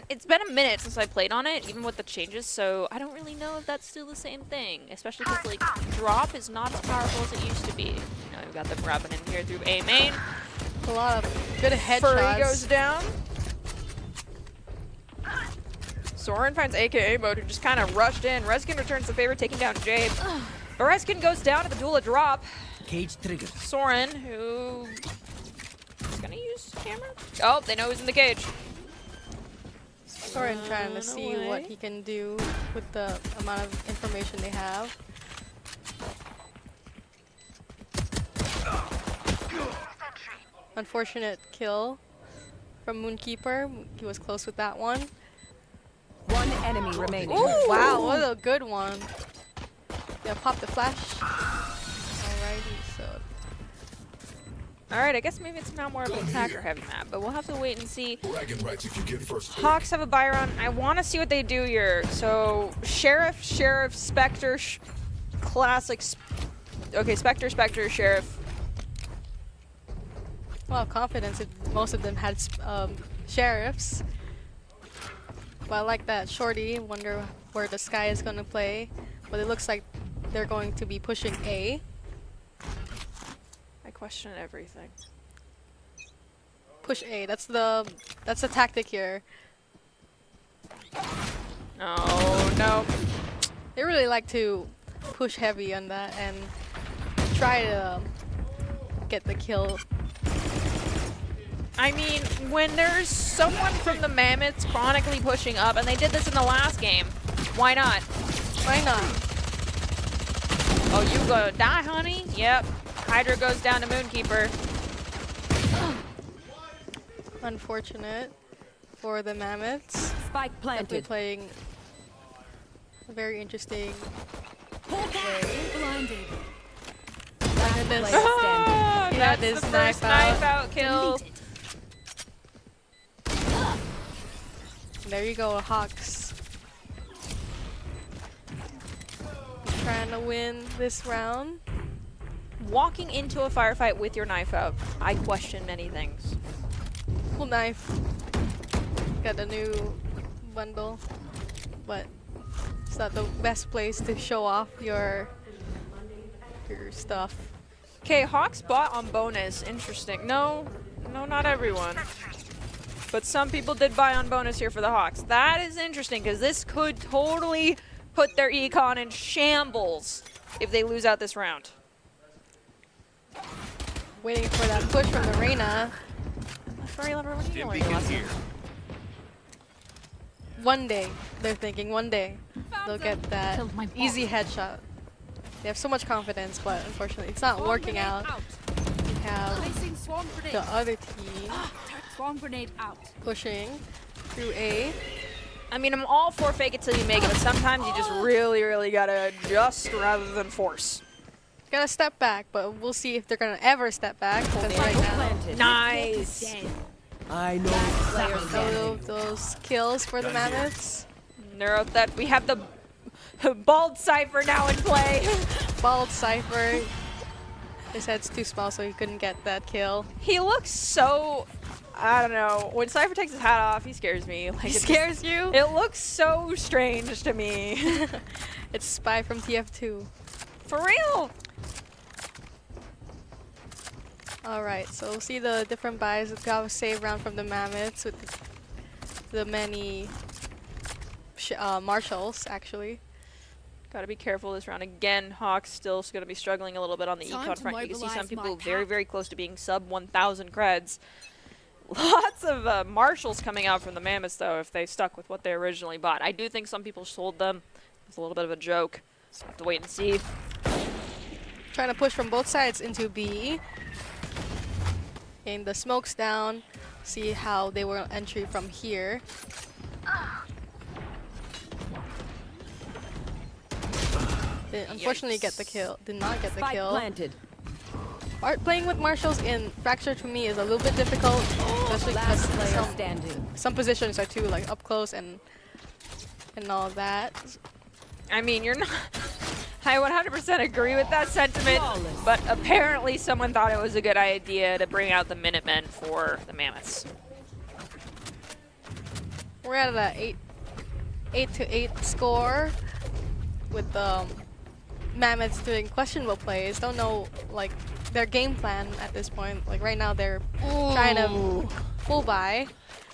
Speaker 5: it's been a minute since I played on it, even with the changes, so I don't really know if that's still the same thing, especially because, like, drop is not as powerful as it used to be. Now we've got them grabbing in here through A main.
Speaker 18: A lot of good headshots.
Speaker 5: Furry goes down. Soren finds AKA mode, who just kind of rushed in. Reskin returns the favor, taking down Jabe. But Reskin goes down to the duel of drop.
Speaker 16: Cage trigger.
Speaker 5: Soren, who is gonna use camera? Oh, they know who's in the cage.
Speaker 18: Soren trying to see what he can do with the amount of information they have. Unfortunate kill from Moonkeeper. He was close with that one.
Speaker 4: One enemy remaining.
Speaker 18: Ooh, wow, what a good one. Yeah, pop the flash. Alrighty, so.
Speaker 5: Alright, I guess maybe it's now more of an attacker-heavy map, but we'll have to wait and see.
Speaker 6: Bragging rights if you get first.
Speaker 5: Hawks have a Byron. I want to see what they do here. So, Sheriff, Spectre, Classic. Okay, Spectre, Sheriff.
Speaker 18: A lot of confidence if most of them had sheriffs. But I like that shorty. Wonder where the Sky is going to play. But it looks like they're going to be pushing A.
Speaker 5: I question everything.
Speaker 18: Push A. That's the tactic here.
Speaker 5: Oh no.
Speaker 18: They really like to push heavy on that and try to get the kill.
Speaker 5: I mean, when there's someone from the Mammoths chronically pushing up, and they did this in the last game, why not?
Speaker 18: Why not?
Speaker 5: Oh, you go die, honey? Yep. Hydra goes down to Moonkeeper.
Speaker 18: Unfortunate for the Mammoths.
Speaker 4: Spike planted.
Speaker 18: Definitely playing a very interesting
Speaker 7: Blinded.
Speaker 5: That's the first knife out kill.
Speaker 18: There you go, Hawks. Trying to win this round.
Speaker 5: Walking into a firefight with your knife out, I question many things.
Speaker 18: Cool knife. Got a new bundle, but it's not the best place to show off your stuff.
Speaker 5: Okay, Hawks bought on bonus. Interesting. No, not everyone. But some people did buy on bonus here for the Hawks. That is interesting because this could totally put their econ in shambles if they lose out this round.
Speaker 18: Waiting for that push from the Reyna. One day, they're thinking one day they'll get that easy headshot. They have so much confidence, but unfortunately it's not working out. We have the other team
Speaker 7: Swarm grenade out.
Speaker 18: pushing through A.
Speaker 5: I mean, I'm all for fake it till you make it, but sometimes you just really, really gotta adjust rather than force.
Speaker 18: Gotta step back, but we'll see if they're gonna ever step back. Because right now,
Speaker 5: nice.
Speaker 16: I know.
Speaker 18: So those kills for the Mammoths.
Speaker 5: Neuro that we have the Bald Cypher now in play.
Speaker 18: Bald Cypher. His head's too small, so he couldn't get that kill.
Speaker 5: He looks so, I don't know. When Cypher takes his hat off, he scares me. Like,
Speaker 18: He scares you?
Speaker 5: It looks so strange to me.
Speaker 18: It's Spy from TF2.
Speaker 5: For real.
Speaker 18: Alright, so we'll see the different buys that got a save round from the Mammoths with the many marshals, actually.
Speaker 2: Gotta be careful this round. Again, Hawks still gonna be struggling a little bit on the econ front. You can see some people very, very close to being sub 1,000 creds. Lots of marshals coming out from the Mammoths, though, if they stuck with what they originally bought. I do think some people sold them. It's a little bit of a joke. So have to wait and see.
Speaker 18: Trying to push from both sides into B. Getting the smokes down. See how they will entry from here. Didn't unfortunately get the kill. Did not get the kill.
Speaker 4: Planted.
Speaker 18: Playing with marshals in Fracture to me is a little bit difficult, especially because some positions are too like up close and all that.
Speaker 5: I mean, you're not. I 100% agree with that sentiment, but apparently someone thought it was a good idea to bring out the Minutemen for the Mammoths.
Speaker 18: We're at an 8-8 score with the Mammoths doing questionable plays. Don't know like their game plan at this point. Like right now they're trying to full buy.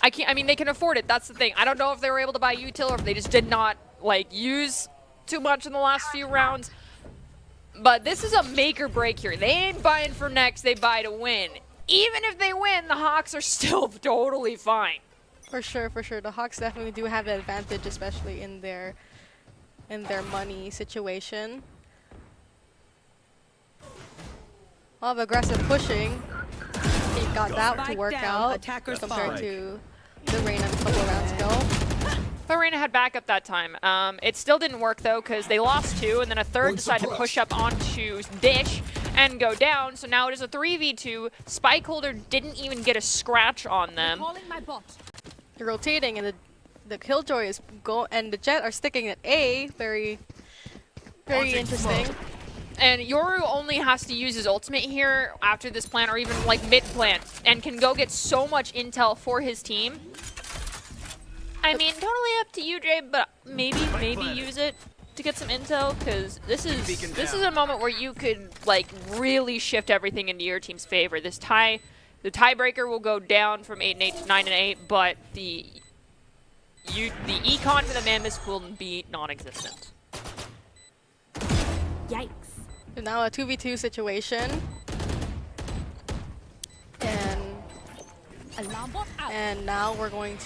Speaker 2: I mean, they can afford it. That's the thing. I don't know if they were able to buy util or if they just did not like use too much in the last few rounds. But this is a make or break here. They ain't buying for next, they buy to win. Even if they win, the Hawks are still totally fine.
Speaker 18: For sure, for sure. The Hawks definitely do have an advantage, especially in their money situation. A lot of aggressive pushing. He got that to work out compared to the Reyna a couple rounds ago.
Speaker 2: But Reyna had backup that time. It still didn't work though because they lost two and then a third decided to push up onto Dish and go down. So now it is a 3v2. Spikeholder didn't even get a scratch on them.
Speaker 18: They're rotating and the Killjoy is and the Jet are sticking at A. Very interesting.
Speaker 2: And Yoru only has to use his ultimate here after this plant or even like mid plant and can go get so much intel for his team. I mean, totally up to you, Jay, but maybe use it to get some intel because this is a moment where you could like really shift everything into your team's favor. The tiebreaker will go down from 8-8 to 9-8, but the econ for the Mammoths will be non-existent.
Speaker 18: Yikes! So now a 2v2 situation, and now we're gonna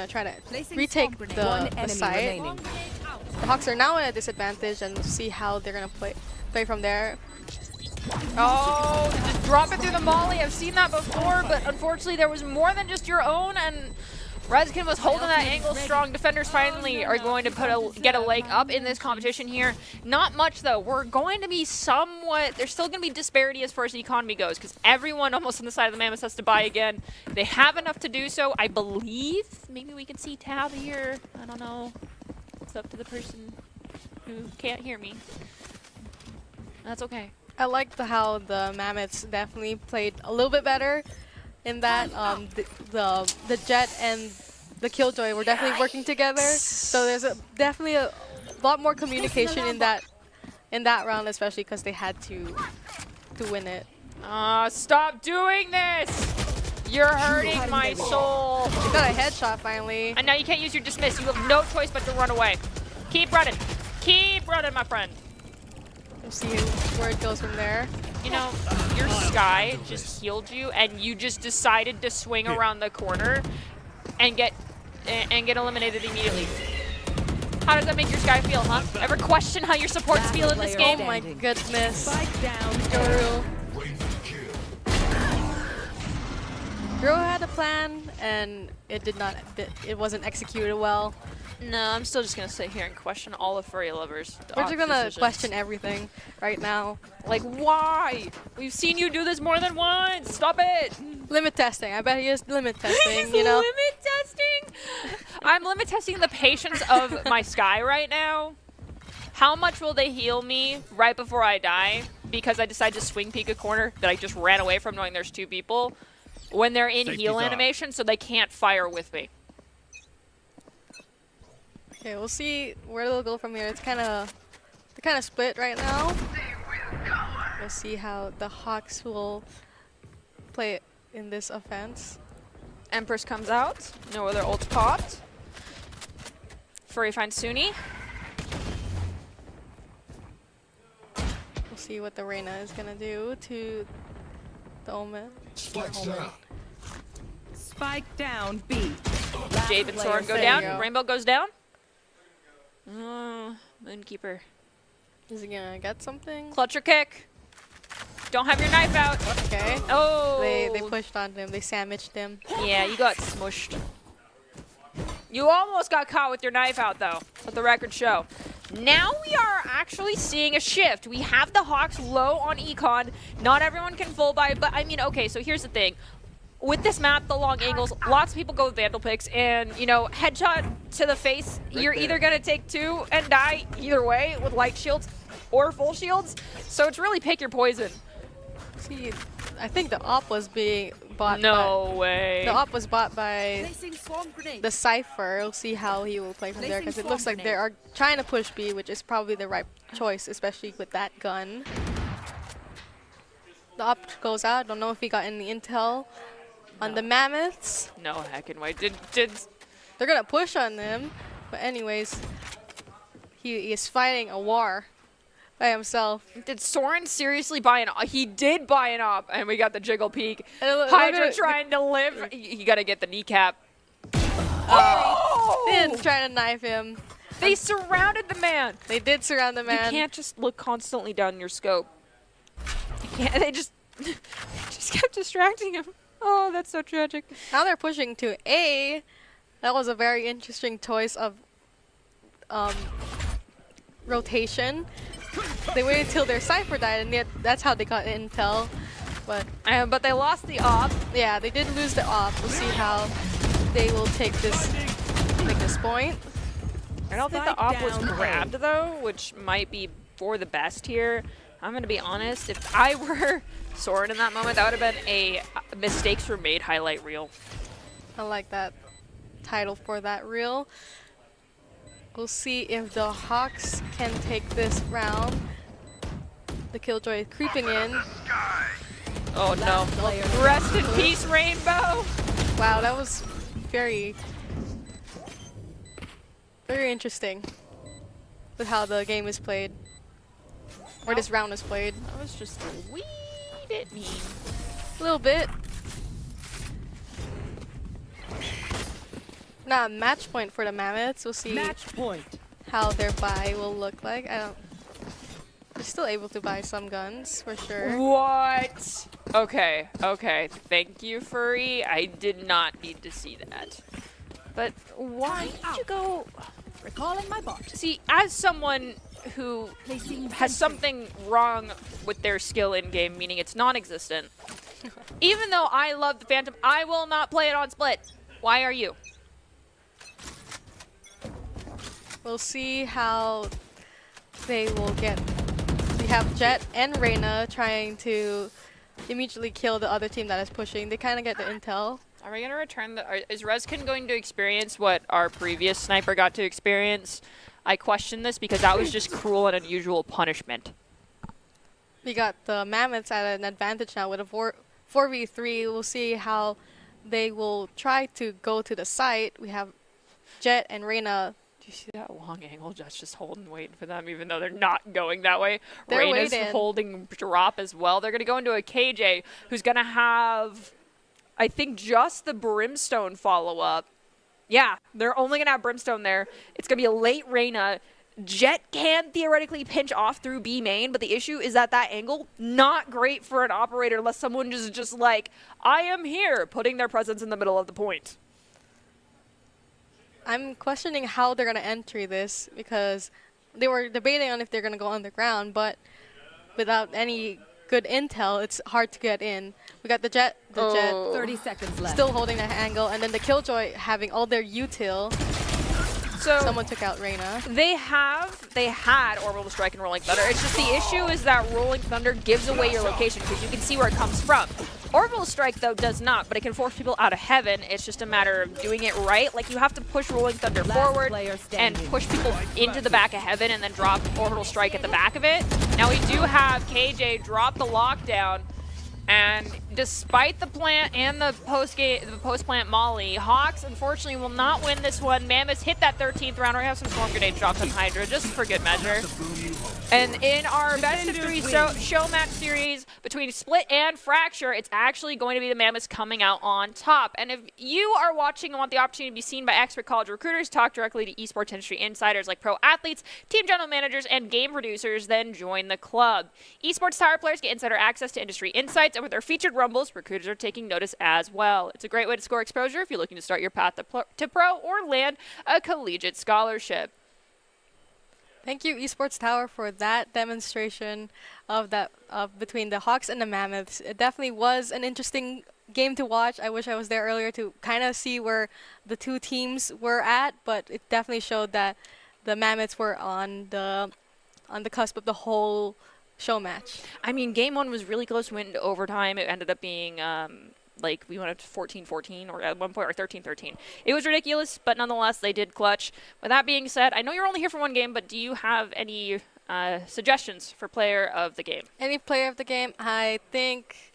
Speaker 18: try to retake the site. The Hawks are now at a disadvantage and see how they're gonna play from there.
Speaker 2: Oh, just drop it through the molly. I've seen that before, but unfortunately there was more than just your own, and Rezkin was holding that angle strong. Defenders finally are going to get a leg up in this competition here. Not much though. We're going to be somewhat, there's still going to be disparity as far as the economy goes because everyone almost on the side of the Mammoths has to buy again. They have enough to do so, I believe. Maybe we can see Tab here. I don't know. It's up to the person who can't hear me. That's okay.
Speaker 18: I liked how the Mammoths definitely played a little bit better in that the Jet and the Killjoy were definitely working together. So there's definitely a lot more communication in that round, especially because they had to win it.
Speaker 2: Stop doing this! You're hurting my soul.
Speaker 18: You got a headshot finally.
Speaker 2: And now you can't use your dismiss. You have no choice but to run away. Keep running. Keep running, my friend.
Speaker 18: We'll see where it goes from there.
Speaker 2: You know, your Sky just healed you, and you just decided to swing around the corner and get eliminated immediately. How does that make your Sky feel, huh? Ever question how your supports feel in this game?
Speaker 18: Oh my goodness. Yoru. Yoru had a plan, and it wasn't executed well.
Speaker 2: No, I'm still just gonna sit here and question all the furry lovers.
Speaker 18: We're just gonna question everything right now.
Speaker 2: Like, why? We've seen you do this more than once. Stop it.
Speaker 18: Limit testing. I bet he is limit testing.
Speaker 2: He's
Speaker 18: you know.
Speaker 2: limit testing. I'm limit testing the patience of my Sky right now. How much will they heal me right before I die because I decide to swing peek a corner that I just ran away from knowing there's 2 people when they're in heal animation, so they can't fire with me.
Speaker 18: Okay, we'll see where they'll go from here. They're kind of split right now. We'll see how the Hawks will play in this offense.
Speaker 2: Empress comes out. No other ult popped. Furry finds Suni.
Speaker 18: We'll see what the Reyna is gonna do to the Omen.
Speaker 4: Spike down B.
Speaker 2: Jade and Soren go down. Rainbow goes down. Moonkeeper.
Speaker 18: Is he gonna get something?
Speaker 2: Clutcher kick. Don't have your knife out.
Speaker 18: Okay.
Speaker 2: Oh.
Speaker 18: They pushed on him. They sandwiched him.
Speaker 2: Yeah, you got smushed. You almost got caught with your knife out, though. Let the record show. Now we are actually seeing a shift. We have the Hawks low on Econ. Not everyone can full buy, but I mean, okay, so here's the thing. With this map, the long angles, lots of people go with Vandal picks, and, you know, headshot to the face, you're either going to take 2 and die either way with light shields or full shields, so it's really pick your poison.
Speaker 18: See, I think the op was being bought
Speaker 2: No way.
Speaker 18: The op was bought by the Cypher. We'll see how he will play from there, because it looks like they are trying to push B, which is probably the right choice, especially with that gun. The op goes out. Don't know if he got any intel on the Mammoths.
Speaker 2: No heckin' way.
Speaker 18: They're gonna push on them, but anyways, he is fighting a war by himself.
Speaker 2: Did Soren seriously buy an op? He did buy an op, and we got the jiggle peek. Hydra trying to live. You gotta get the kneecap.
Speaker 18: Oh! They didn't try to knife him.
Speaker 2: They surrounded the man.
Speaker 18: They did surround the man.
Speaker 2: You can't just look constantly down your scope. You can't. They just kept distracting him. Oh, that's so tragic.
Speaker 18: Now they're pushing to A. That was a very interesting choice of rotation. They waited till their Cypher died, and yet that's how they got intel.
Speaker 2: But they lost the op.
Speaker 18: Yeah, they did lose the op. We'll see how they will take this point.
Speaker 2: I don't think the op was grabbed, though, which might be for the best here. I'm going to be honest. If I were Soren in that moment, that would have been a mistakes were made highlight reel.
Speaker 18: I like that title for that reel. We'll see if the Hawks can take this round. The Killjoy creeping in.
Speaker 2: Oh no. Rest in peace, Rainbow.
Speaker 18: Wow, that was very interesting with how the game is played. Or this round is played.
Speaker 2: That was just a wee bit mean.
Speaker 18: A little bit. Now match point for the Mammoths. We'll see how their buy will look like. They're still able to buy some guns for sure.
Speaker 2: What? Okay. Thank you, Furry. I did not need to see that. But why did you go?
Speaker 7: Recalling my bot.
Speaker 2: See, as someone who has something wrong with their skill in game, meaning it's non-existent, even though I love the Phantom, I will not play it on split. Why are you?
Speaker 18: We'll see how they will get. We have Jet and Reyna trying to immediately kill the other team that is pushing. They kind of get the intel.
Speaker 2: Are we going to return is Rezkin going to experience what our previous sniper got to experience? I question this because that was just cruel and unusual punishment.
Speaker 18: We got the Mammoths at an advantage now with a 4v3. We'll see how they will try to go to the site. We have Jet and Reyna.
Speaker 2: Do you see that long angle? Just holding, waiting for them, even though they're not going that way.
Speaker 18: They're
Speaker 2: Reyna's
Speaker 18: waiting.
Speaker 2: holding drop as well. They're going to go into a KJ, who's going to have, I think, just the Brimstone follow-up. Yeah, they're only going to have Brimstone there. It's going to be a late Reyna.
Speaker 5: Jet can theoretically pinch off through B main, but the issue is that angle, not great for an operator unless someone is just like, I am here, putting their presence in the middle of the point.
Speaker 18: I'm questioning how they're going to entry this because they were debating on if they're going to go underground, but without any good intel, it's hard to get in. We got the Jet
Speaker 4: 30 seconds left.
Speaker 18: still holding that angle, and then the Killjoy having all their util.
Speaker 5: So
Speaker 18: someone took out Reyna.
Speaker 5: They had Orbital Strike and Rolling Thunder. It's just the issue is that Rolling Thunder gives away your location because you can see where it comes from. Orbital Strike, though, does not, but it can force people out of heaven. It's just a matter of doing it right. Like, you have to push Rolling Thunder forward and push people into the back of heaven and then drop Orbital Strike at the back of it. Now, we do have KJ drop the lockdown. And despite the plant and the post-plant molly, Hawks unfortunately will not win this one. Mammoth hit that 13th round. We have some storm grenades dropped on Hydra just for good measure. And in our best of three show match series between Split and Fracture, it's actually going to be the Mammoths coming out on top. And if you are watching and want the opportunity to be seen by expert college recruiters, talk directly to esports industry insiders like pro athletes, team general managers, and game producers, then join the club. Esports Tower players get insider access to industry insights, and with their featured rumbles, recruiters are taking notice as well. It's a great way to score exposure if you're looking to start your path to pro or land a collegiate scholarship.
Speaker 18: Thank you, Esports Tower, for that demonstration of between the Hawks and the Mammoths. It definitely was an interesting game to watch. I wish I was there earlier to kind of see where the two teams were at, but it definitely showed that the Mammoths were on the cusp of the whole show match.
Speaker 5: I mean, game one was really close. Went into overtime. It ended up being like we went up to 14-14 or at one point or 13-13. It was ridiculous, but nonetheless they did clutch. With that being said, I know you're only here for one game, but do you have any suggestions for player of the game?
Speaker 18: Any player of the game? I think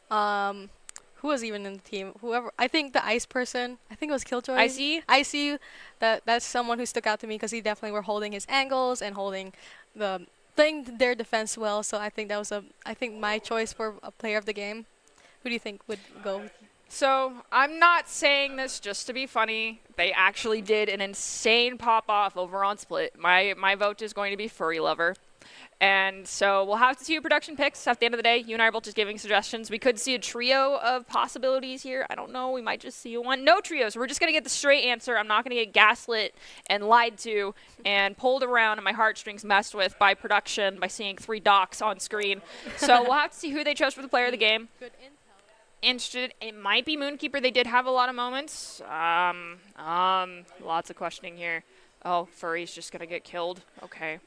Speaker 18: who was even in the team? Whoever. I think the ice person. I think it was Killjoy. IC. That's someone who stuck out to me because he definitely were holding his angles and playing their defense well. So I think that was my choice for a player of the game. Who do you think would go?
Speaker 5: So I'm not saying this just to be funny. They actually did an insane pop-off over on Split. My vote is going to be Furry Lover. And so we'll have to see your production picks. At the end of the day, you and I are both just giving suggestions. We could see a trio of possibilities here. I don't know. We might just see one. No trios. We're just going to get the straight answer. I'm not going to get gaslit and lied to and pulled around and my heartstrings messed with by production by seeing 3 docs on screen. So we'll have to see who they chose for the player of the game.
Speaker 18: Good intel.
Speaker 5: Interested. It might be Moonkeeper. They did have a lot of moments. Lots of questioning here. Oh, Furry's just going to get killed. Okay.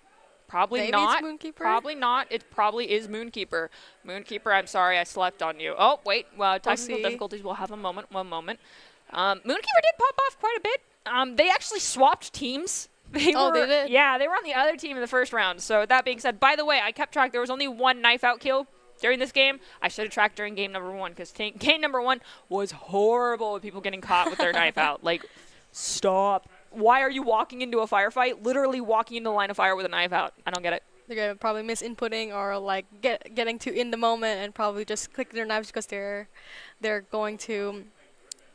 Speaker 5: Probably
Speaker 18: Maybe
Speaker 5: not.
Speaker 18: It's Moonkeeper?
Speaker 5: Probably not. It probably is Moonkeeper. Moonkeeper, I'm sorry I slept on you. Oh, wait. Well, technical difficulties. We'll have a moment. One moment. Moonkeeper did pop off quite a bit. They actually swapped teams.
Speaker 18: They did?
Speaker 5: Yeah, they were on the other team in the first round. So with that being said, by the way, I kept track. There was only 1 knife out kill during this game. I should have tracked during game number 1 because game number 1 was horrible with people getting caught with their knife out. Like, stop. Why are you walking into a firefight? Literally walking into the line of fire with a knife out. I don't get it.
Speaker 18: They're gonna probably miss inputting or like getting to in the moment and probably just click their knives because they're going to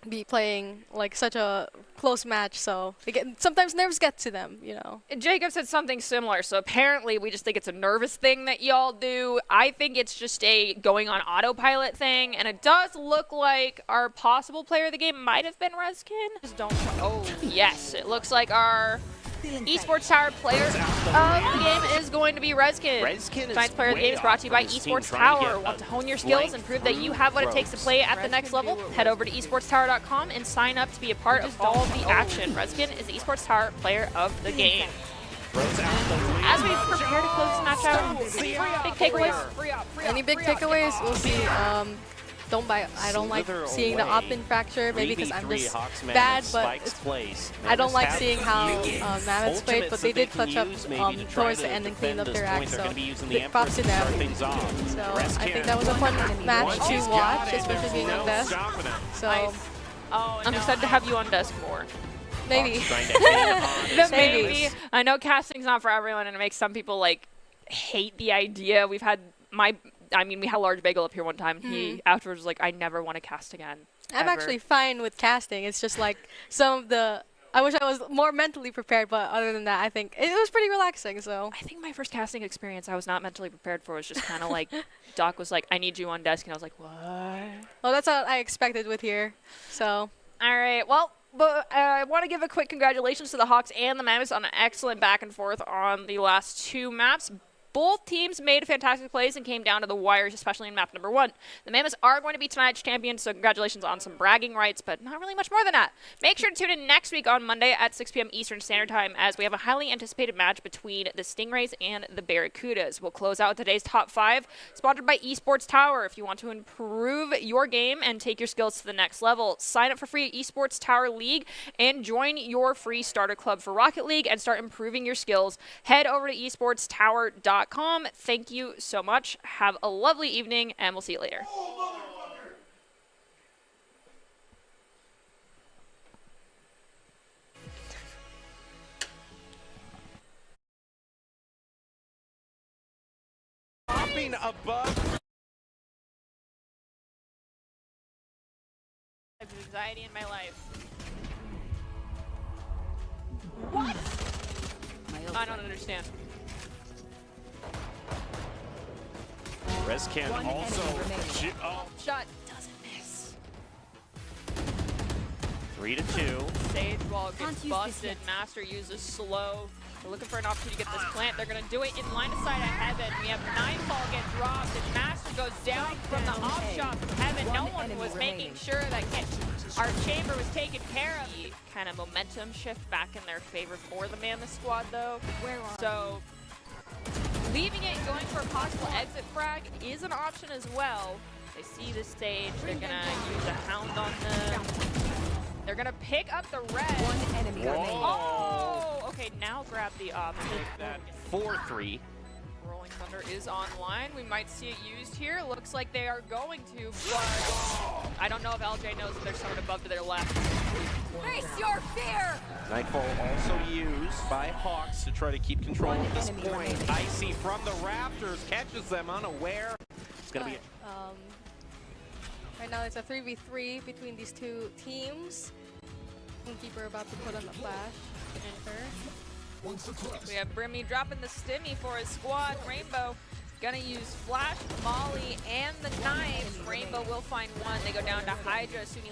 Speaker 18: be playing like such a close match, so sometimes nerves get to them, you know.
Speaker 5: Jacob said something similar, so apparently we just think it's a nervous thing that y'all do. I think it's just a going on autopilot thing, and it does look like our possible player of the game might have been Reskin. Just don't. Oh, yes, it looks like our Esports Tower player of the game is going to be Reskin. Tonight's player of the game is brought to you by Esports Tower. Want to hone your skills and prove that you have what it takes to play at the next level? Head over to esportstower.com and sign up to be a part of all the action. Reskin is the Esports Tower player of the game. As we prepare to close this match out, any big takeaways?
Speaker 18: Any big takeaways? We'll see. I don't like seeing the opt-in fracture, maybe because I'm just bad, but I don't like seeing how Mammoths played, but they did clutch up towards the end and clean up their act, so props to them. So I think that was a fun match to watch, especially being on desk. So
Speaker 5: I'm excited to have you on desk more.
Speaker 18: Maybe.
Speaker 5: Maybe. I know casting's not for everyone, and it makes some people like hate the idea. We had Large Bagel up here one time. He afterwards was like, I never want to cast again.
Speaker 18: I'm actually fine with casting. It's just like some of the I wish I was more mentally prepared, but other than that, I think it was pretty relaxing. So
Speaker 2: I think my first casting experience I was not mentally prepared for. It was just kind of like Doc was like, I need you on desk, and I was like, what?
Speaker 18: well, that's what I expected with here. So
Speaker 2: All right, well, but I want to give a quick congratulations to the Hawks and the Mammoths on an excellent back and forth on the last two maps. Both teams made fantastic plays and came down to the wires, especially in map number 1. The Mammoths are going to be tonight's champions, so congratulations on some bragging rights, but not really much more than that. Make sure to tune in next week on Monday at 6 p.m. Eastern Standard Time as we have a highly anticipated match between the Stingrays and the Barracudas. We'll close out today's top 5, sponsored by Esports Tower. If you want to improve your game and take your skills to the next level, sign up for free at Esports Tower League and join your free starter club for Rocket League and start improving your skills. Head over to esportstower.com. Thank you so much. Have a lovely evening, and we'll see you later.
Speaker 3: Hopping above.
Speaker 2: I have anxiety in my life. What? I don't understand.
Speaker 3: Rescan also.
Speaker 2: Shot doesn't miss.
Speaker 3: 3-2.
Speaker 2: Sage wall gets busted. Master uses slow. We're looking for an opportunity to get this plant. They're going to do it in line of sight of Heaven. We have Nightfall get dropped, and Master goes down from the off shot from Heaven. No one was making sure that our chamber was taken care of. Kind of momentum shift back in their favor for the Mammoth squad, though. So leaving it and going for a possible exit frag is an option as well. They see the stage. They're going to use a hound on them. They're going to pick up the red.
Speaker 4: One enemy remaining.
Speaker 2: Oh, okay, now grab the option.
Speaker 3: That 4-3.
Speaker 2: Rolling Thunder is online. We might see it used here. Looks like they are going to, but I don't know if LJ knows that there's someone above to their left.
Speaker 4: Face your fear!
Speaker 3: Nightfall also used by Hawks to try to keep control of this point. Icy from the Raptors catches them unaware. It's going to be
Speaker 18: right now it's a 3v3 between these two teams. Keeper about to put on the flash. Enter.
Speaker 2: We have Brimmy dropping the stimmy for his squad. Rainbow gonna use Flash, Molly, and the knife. Rainbow will find one. They go down to Hydra, assuming